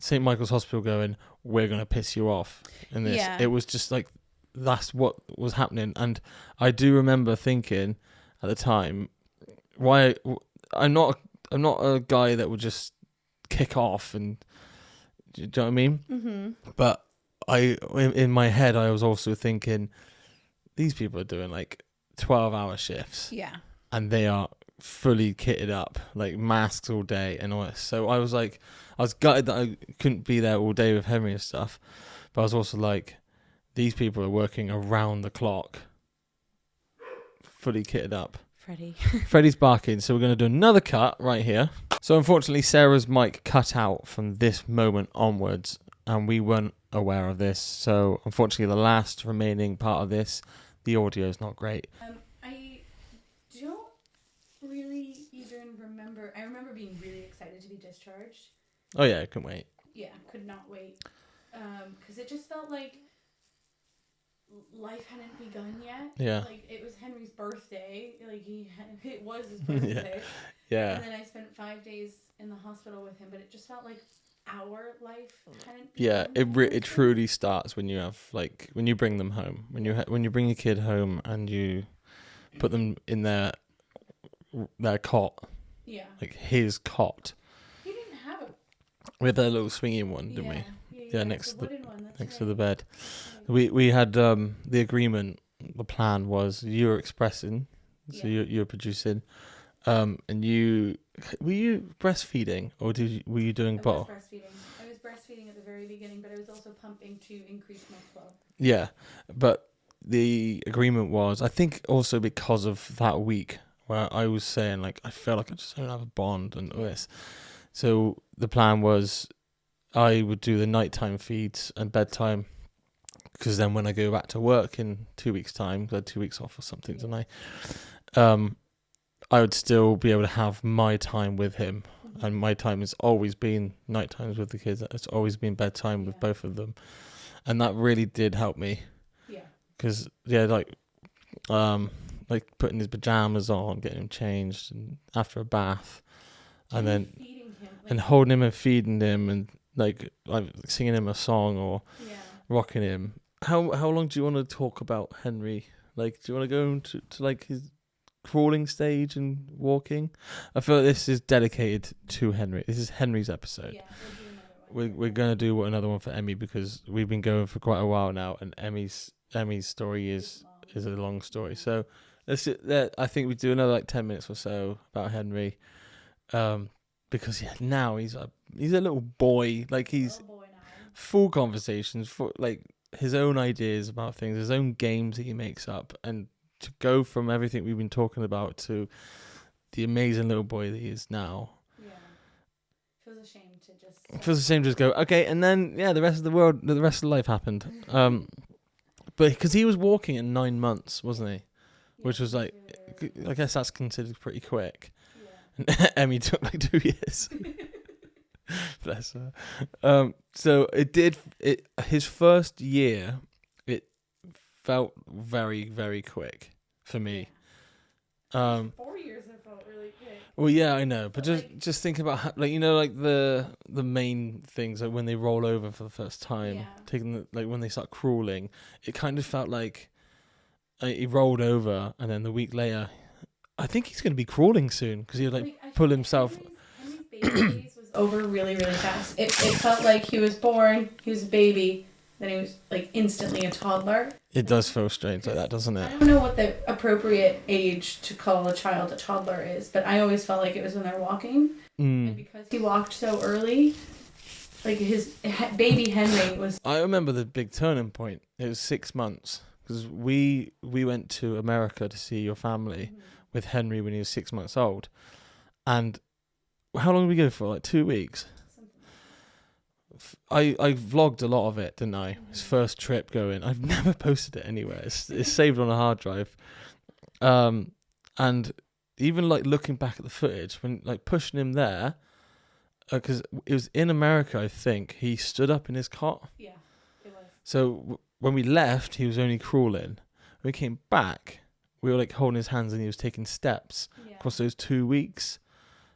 St. Michael's Hospital going, "We're going to piss you off" in this. Yeah. It was just like, that's what was happening. And I do remember thinking at the time, why I'm not a guy that would just kick off, and do you know what I mean? Mm-hmm. But in my head, I was also thinking, these people are doing like 12-hour shifts. Yeah. And they are fully kitted up, like masks all day and all this. So I was gutted that I couldn't be there all day with Henry and stuff. But I was also like, these people are working around the clock, fully kitted up. Freddie's barking, so we're going to do another cut right here. So unfortunately, Sarah's mic cut out from this moment onwards, and we weren't aware of this. So unfortunately, the last remaining part of this, the audio is not great. I don't really even remember. I remember being really excited to be discharged. Oh yeah, I couldn't wait. Yeah, could not wait. Because it just felt like life hadn't begun yet. Yeah. Like, it was Henry's birthday. Like, it was his birthday. Yeah. And then I spent 5 days in the hospital with him, but it just felt like our life hadn't begun. Yeah, it truly starts when you have, like, when you bring them home. When you bring your kid home and you put them in their cot. Yeah. Like, his cot. He didn't have a... We had that little swinging one, didn't we? Yeah, next to the bed. We had the agreement. The plan was you were expressing, so you were producing, and were you breastfeeding or were you doing both? I was breastfeeding at the very beginning, but I was also pumping to increase my flow. Yeah, but the agreement was, I think, also because of that week where I was saying, like, I felt like I just don't have a bond and all this. So the plan was, I would do the nighttime feeds and bedtime, because then when I go back to work in 2 weeks' time, 'cause I had 2 weeks off or something, didn't I? I would still be able to have my time with him, and my time has always been night times with the kids. It's always been bedtime with both of them, and that really did help me. Yeah. Because like putting his pajamas on, getting him changed, and after a bath, and then feeding him, and holding him and feeding him, and like singing him a song or rocking him. How long do you want to talk about Henry? Like, do you want to go to like his crawling stage and walking? I feel like this is dedicated to Henry. This is Henry's episode. Yeah, we're going to do another one for Emmy, because we've been going for quite a while now, and Emmy's story is a long story. So I think we do another like 10 minutes or so about Henry, because now he's a little boy. Like, he's full conversations, for like his own ideas about things, his own games that he makes up, and to go from everything we've been talking about to the amazing little boy that he is now. Yeah. Feels a shame to just. Feels the same to just go, okay, and then the rest of life happened. But because he was walking at 9 months, wasn't he? Which was like, I guess that's considered pretty quick. Yeah. And Emmy took like 2 years. Bless her. So his first year, it felt very, very quick for me. 4 years have felt really quick. Well, yeah, I know, but just think about how, like, like the main things, like when they roll over for the first time, taking when they start crawling, it kind of felt like he rolled over, and then the week later, I think he's going to be crawling soon because he'll pull himself. Henry's baby phase was over really, really fast. It felt like he was born, he was a baby, then he was like instantly a toddler. It does feel strange like that, doesn't it? I don't know what the appropriate age to call a child a toddler is, but I always felt like it was when they're walking. And because he walked so early, like his baby Henry was. I remember the big turning point. It was 6 months because we went to America to see your family with Henry when he was 6 months old. And how long did we go for? Like 2 weeks? I vlogged a lot of it, didn't I? His first trip going. I've never posted it anywhere. It's saved on a hard drive. And even like looking back at the footage, when like pushing him there, because it was in America, I think, he stood up in his cot. Yeah, it was. So when we left, he was only crawling. When we came back, we were like holding his hands and he was taking steps across those 2 weeks.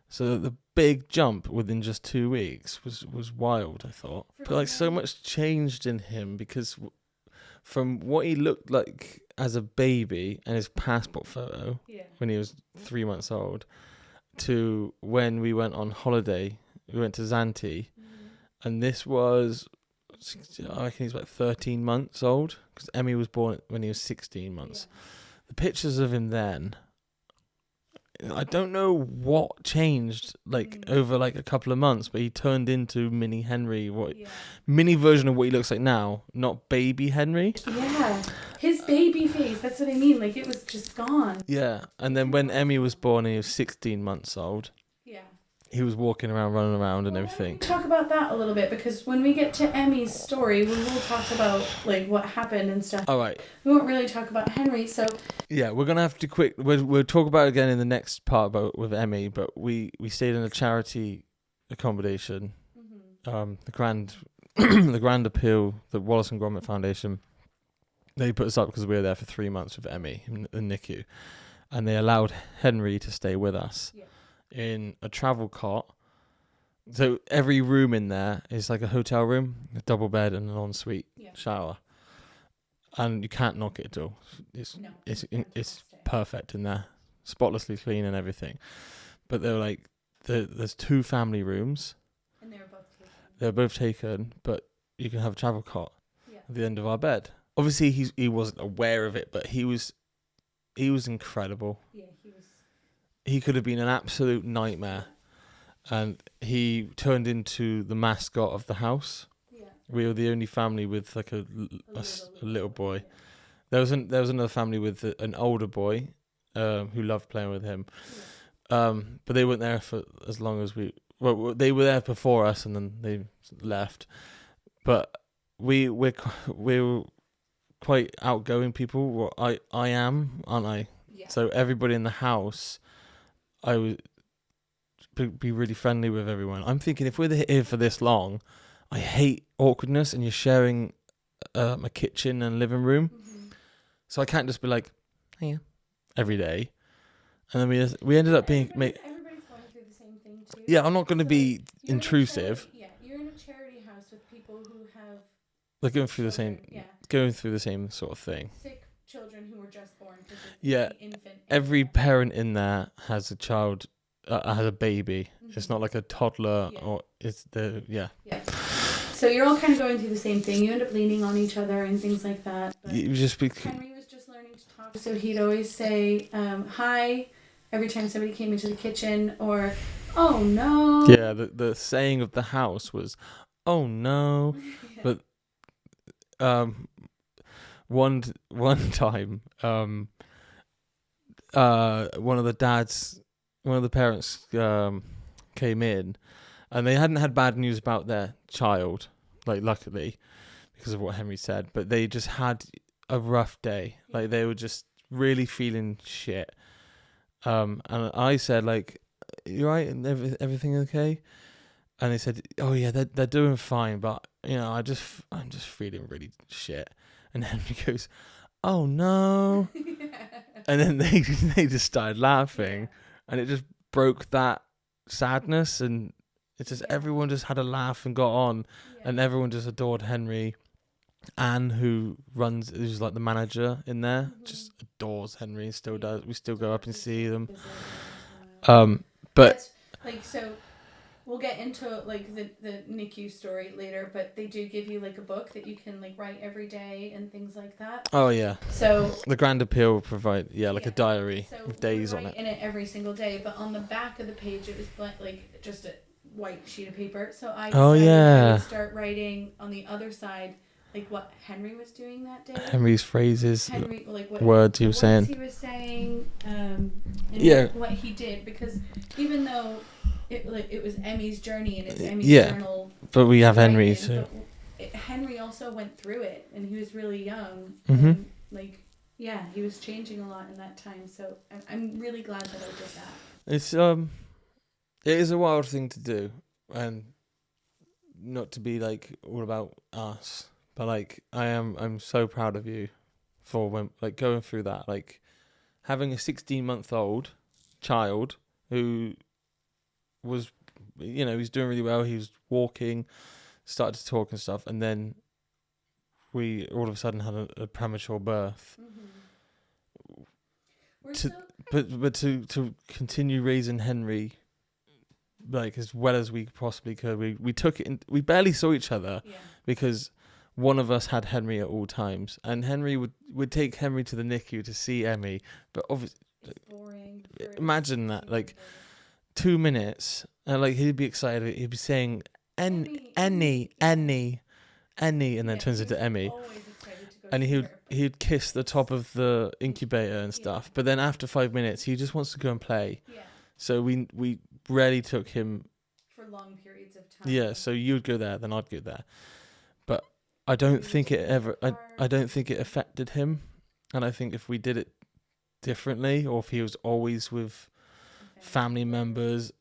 So the big jump within just 2 weeks was wild, I thought. But like so much changed in him because from what he looked like as a baby and his passport photo when he was 3 months old to when we went on holiday, we went to Zante, and this was, I reckon he's about 13 months old because Emmy was born when he was 16 months. The pictures of him then, I don't know what changed over like a couple of months, but he turned into mini Henry, mini version of what he looks like now, not baby Henry. Yeah, his baby face, that's what I mean, like it was just gone. Yeah, and then when Emmy was born and he was 16 months old, he was walking around, running around and everything. Talk about that a little bit, because when we get to Emmy's story, we will talk about like what happened and stuff. All right. We won't really talk about Henry, so. Yeah, we're gonna have to we'll talk about it again in the next part about with Emmy, but we stayed in a charity accommodation, the Grand the Grand Appeal, the Wallace and Gromit Foundation. They put us up because we were there for 3 months with Emmy in the NICU, and they allowed Henry to stay with us. Yeah. In a travel cot. So every room in there is like a hotel room, a double bed and an ensuite shower. And you can't knock it at all. It's perfect in there. Spotlessly clean and everything. But they're like there's 2 family rooms. And they're both taken, but you can have a travel cot at the end of our bed. Obviously he wasn't aware of it, but he was incredible. Yeah, he could have been an absolute nightmare, and he turned into the mascot of the house. Yeah. We were the only family with like a little boy. Yeah. There was another family with an older boy, who loved playing with him. Yeah. But they weren't there for as long as we. Well, they were there before us, and then they left. But we're quite outgoing people. Well, I am, aren't I? Yeah. So everybody in the house, I would be really friendly with everyone. I'm thinking if we're here for this long, I hate awkwardness, and you're sharing a kitchen and living room, so I can't just be like, "Hey," every day. And then we ended up being. Everybody's going through the same thing too. Yeah, I'm not going to be intrusive. You're in a charity house with people who have. They're going through the same sort of thing. Sick children who were just born. Infant. Every parent in there has a child, has a baby. It's not like a toddler or it's Yeah. So you're all kind of going through the same thing. You end up leaning on each other and things like that. Henry was just learning to talk, so he'd always say hi every time somebody came into the kitchen, or "Oh no." Yeah, the saying of the house was "Oh no," but one time, one of the parents came in, and they hadn't had bad news about their child, like luckily, because of what Henry said, but they just had a rough day. Like they were just really feeling shit. And I said, like, "You right? And everything okay?" And they said, "Oh yeah, they're doing fine, but I'm just feeling really shit." And Henry goes, "Oh no!" And then they just started laughing, and it just broke that sadness, and it's just everyone just had a laugh and got on, and everyone just adored Henry. Anne, who's like the manager in there, just adores Henry. Still does. We still go up and see them. But that's, like, so we'll get into like the NICU story later, but they do give you like a book that you can like write every day and things like that. Oh yeah. So the Grand Appeal provide like a diary with days on it. In it every single day, but on the back of the page it was like just a white sheet of paper. So I decided I would start writing on the other side like what Henry was doing that day. Henry's phrases, what words he was saying. What he did, because even though it was Emmy's journey and it's Emmy's journal, but we have Henry too. Henry also went through it, and he was really young. And, he was changing a lot in that time. So I'm really glad that I did that. It's it is a wild thing to do, and not to be like all about us, but like I'm so proud of you for going through that, like having a 16-month-old child who was, he's doing really well. He was walking, started to talk and stuff, and then we all of a sudden had a premature birth. But to continue raising Henry, like as well as we possibly could, we took it. We barely saw each other because one of us had Henry at all times, and Henry would take Henry to the NICU to see Emmy, but obviously, boring. Imagine that, like 2 minutes, and like he'd be excited. He'd be saying Annie, and then it turns into Emmy. And he'd kiss the top of the incubator and stuff. But then after 5 minutes, he just wants to go and play. Yeah. So we rarely took him for long periods of time. Yeah. So you'd go there, then I'd go there. But I don't think I don't think it affected him. And I think if we did it differently, or if he was always with family members,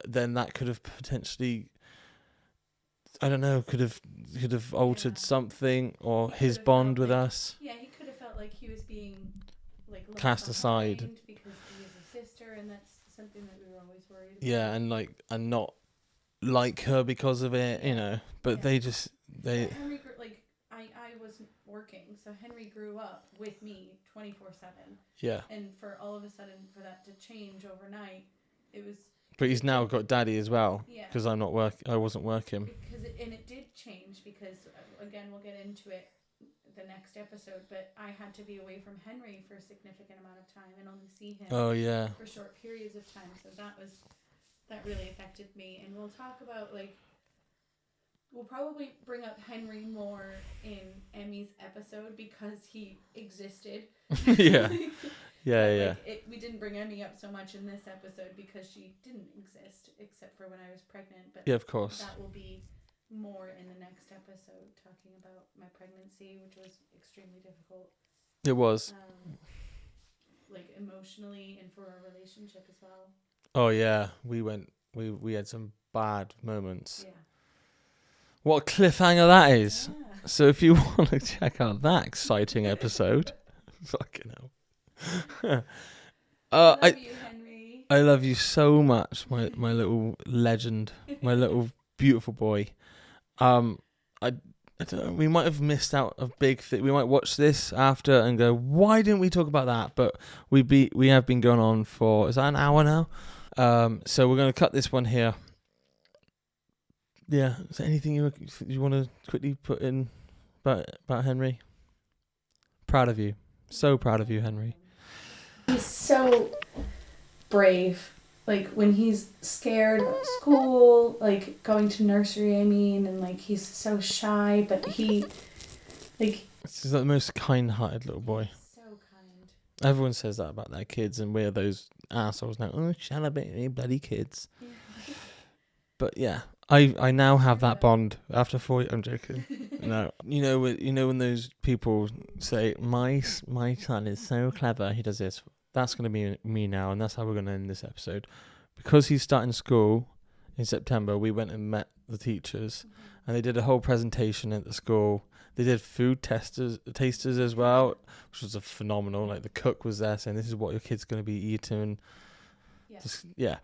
then that could have potentially, I don't know, could have altered something, or his bond with us. Yeah, he could have felt like he was being like cast aside because he is a sister, and that's something that we were always worried about. Yeah, and not like her because of it, But they Henry grew, I wasn't working, so Henry grew up with me 24/7. Yeah. And for all of a sudden for that to change overnight, it was. But he's now got daddy as well. Yeah. Because I wasn't working. It did change because, again, we'll get into it the next episode, but I had to be away from Henry for a significant amount of time and only see him for short periods of time. So that really affected me. And we'll talk about, we'll probably bring up Henry more in Emmy's episode because he existed. Yeah. Yeah. We didn't bring Emmy up so much in this episode because she didn't exist except for when I was pregnant. But yeah, of course. That will be more in the next episode, talking about my pregnancy, which was extremely difficult. It was. Emotionally and for our relationship as well. Oh yeah, we had some bad moments. Yeah. What a cliffhanger that is. Yeah. So if you want to check out that exciting episode, fucking hell. I love you, Henry. I love you so much, my little legend, my little beautiful boy. I don't know, we might have missed out a big thing. We might watch this after and go, why didn't we talk about that? But we have been going on for, is that an hour now? So we're going to cut this one here. Yeah, is there anything you want to quickly put in about Henry? Proud of you. So proud of you, Henry. He's so brave. When he's scared about school, going to nursery, and he's so shy, but he Like, He's the most kind-hearted little boy. so kind. Everyone says that about their kids, and we're those assholes now. Oh, shut up, bloody kids. But yeah, I now have that bond after 4 years. I'm joking. No, you know when those people say my son is so clever, he does this. That's gonna be me now, and that's how we're gonna end this episode. Because he's starting school in September, we went and met the teachers, and they did a whole presentation at the school. They did food tasters as well, which was a phenomenal. Like the cook was there saying, "This is what your kid's gonna be eating." Yeah.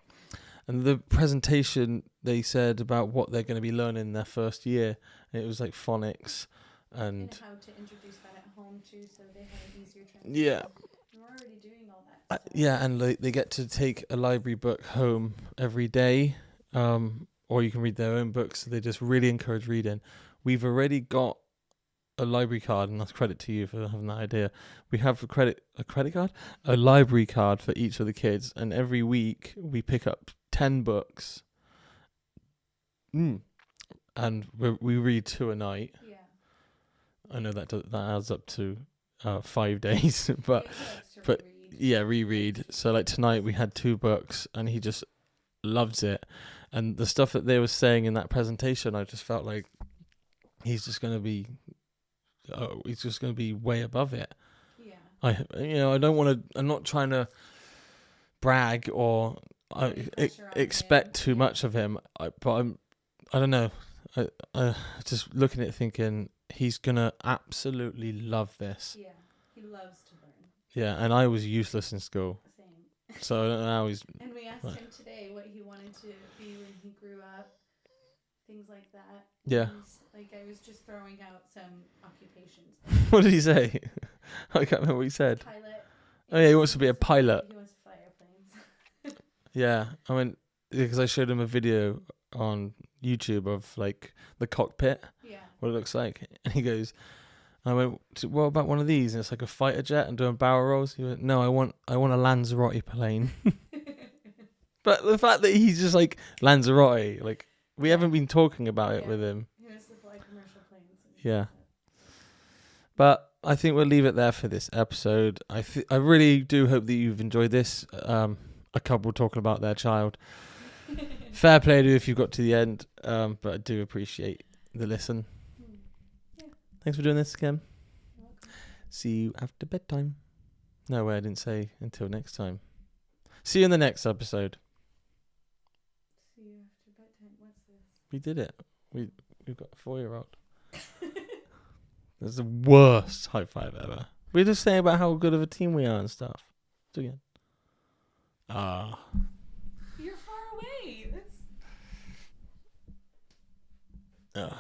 And the presentation, they said about what they're going to be learning in their first year. And it was like phonics and how to introduce that at home too, so they have an easier transition. Yeah. We're already doing all that stuff. Yeah, and they get to take a library book home every day, or you can read their own books. So they just really encourage reading. We've already got a library card, and that's credit to you for having that idea. We have a library card for each of the kids, and every week we pick up 10 books, and we read 2 a night. Yeah. I know that adds up to 5 days, but reread. So like tonight we had 2 books, and he just loves it. And the stuff that they were saying in that presentation, I just felt like he's just going to be way above it. Yeah. I don't want to. I'm not trying to brag or expect too much of him. I don't know. I just looking at it thinking he's gonna absolutely love this. Yeah, he loves to learn. Yeah, and I was useless in school. Same. So I don't know how he's. And we asked him today what he wanted to be when he grew up, things like that. Yeah. And, like I was just throwing out some occupations. What did he say? I can't remember what he said. Pilot. Oh yeah, he wants to be a pilot. He wants to fly airplanes. Yeah, I went because I showed him a video on YouTube of like the cockpit, what it looks like, and he goes, I went, what about one of these? And it's like a fighter jet and doing barrel rolls. He went, no, I want a Lanzarote plane. But the fact that he's just like Lanzarote, like we haven't been talking about it with him. He wants to fly commercial planes. Yeah. But I think we'll leave it there for this episode. I really do hope that you've enjoyed this. A couple talking about their child. Fair play to you if you got to the end, but I do appreciate the listen. Yeah. Thanks for doing this, Kim. You're welcome. See you after bedtime. No, I didn't say until next time. See you in the next episode. See you after bedtime. What's this? We did it. We've got a 4-year-old. That's the worst high five ever. We're just saying about how good of a team we are and stuff. Do it again. You're far away. That's...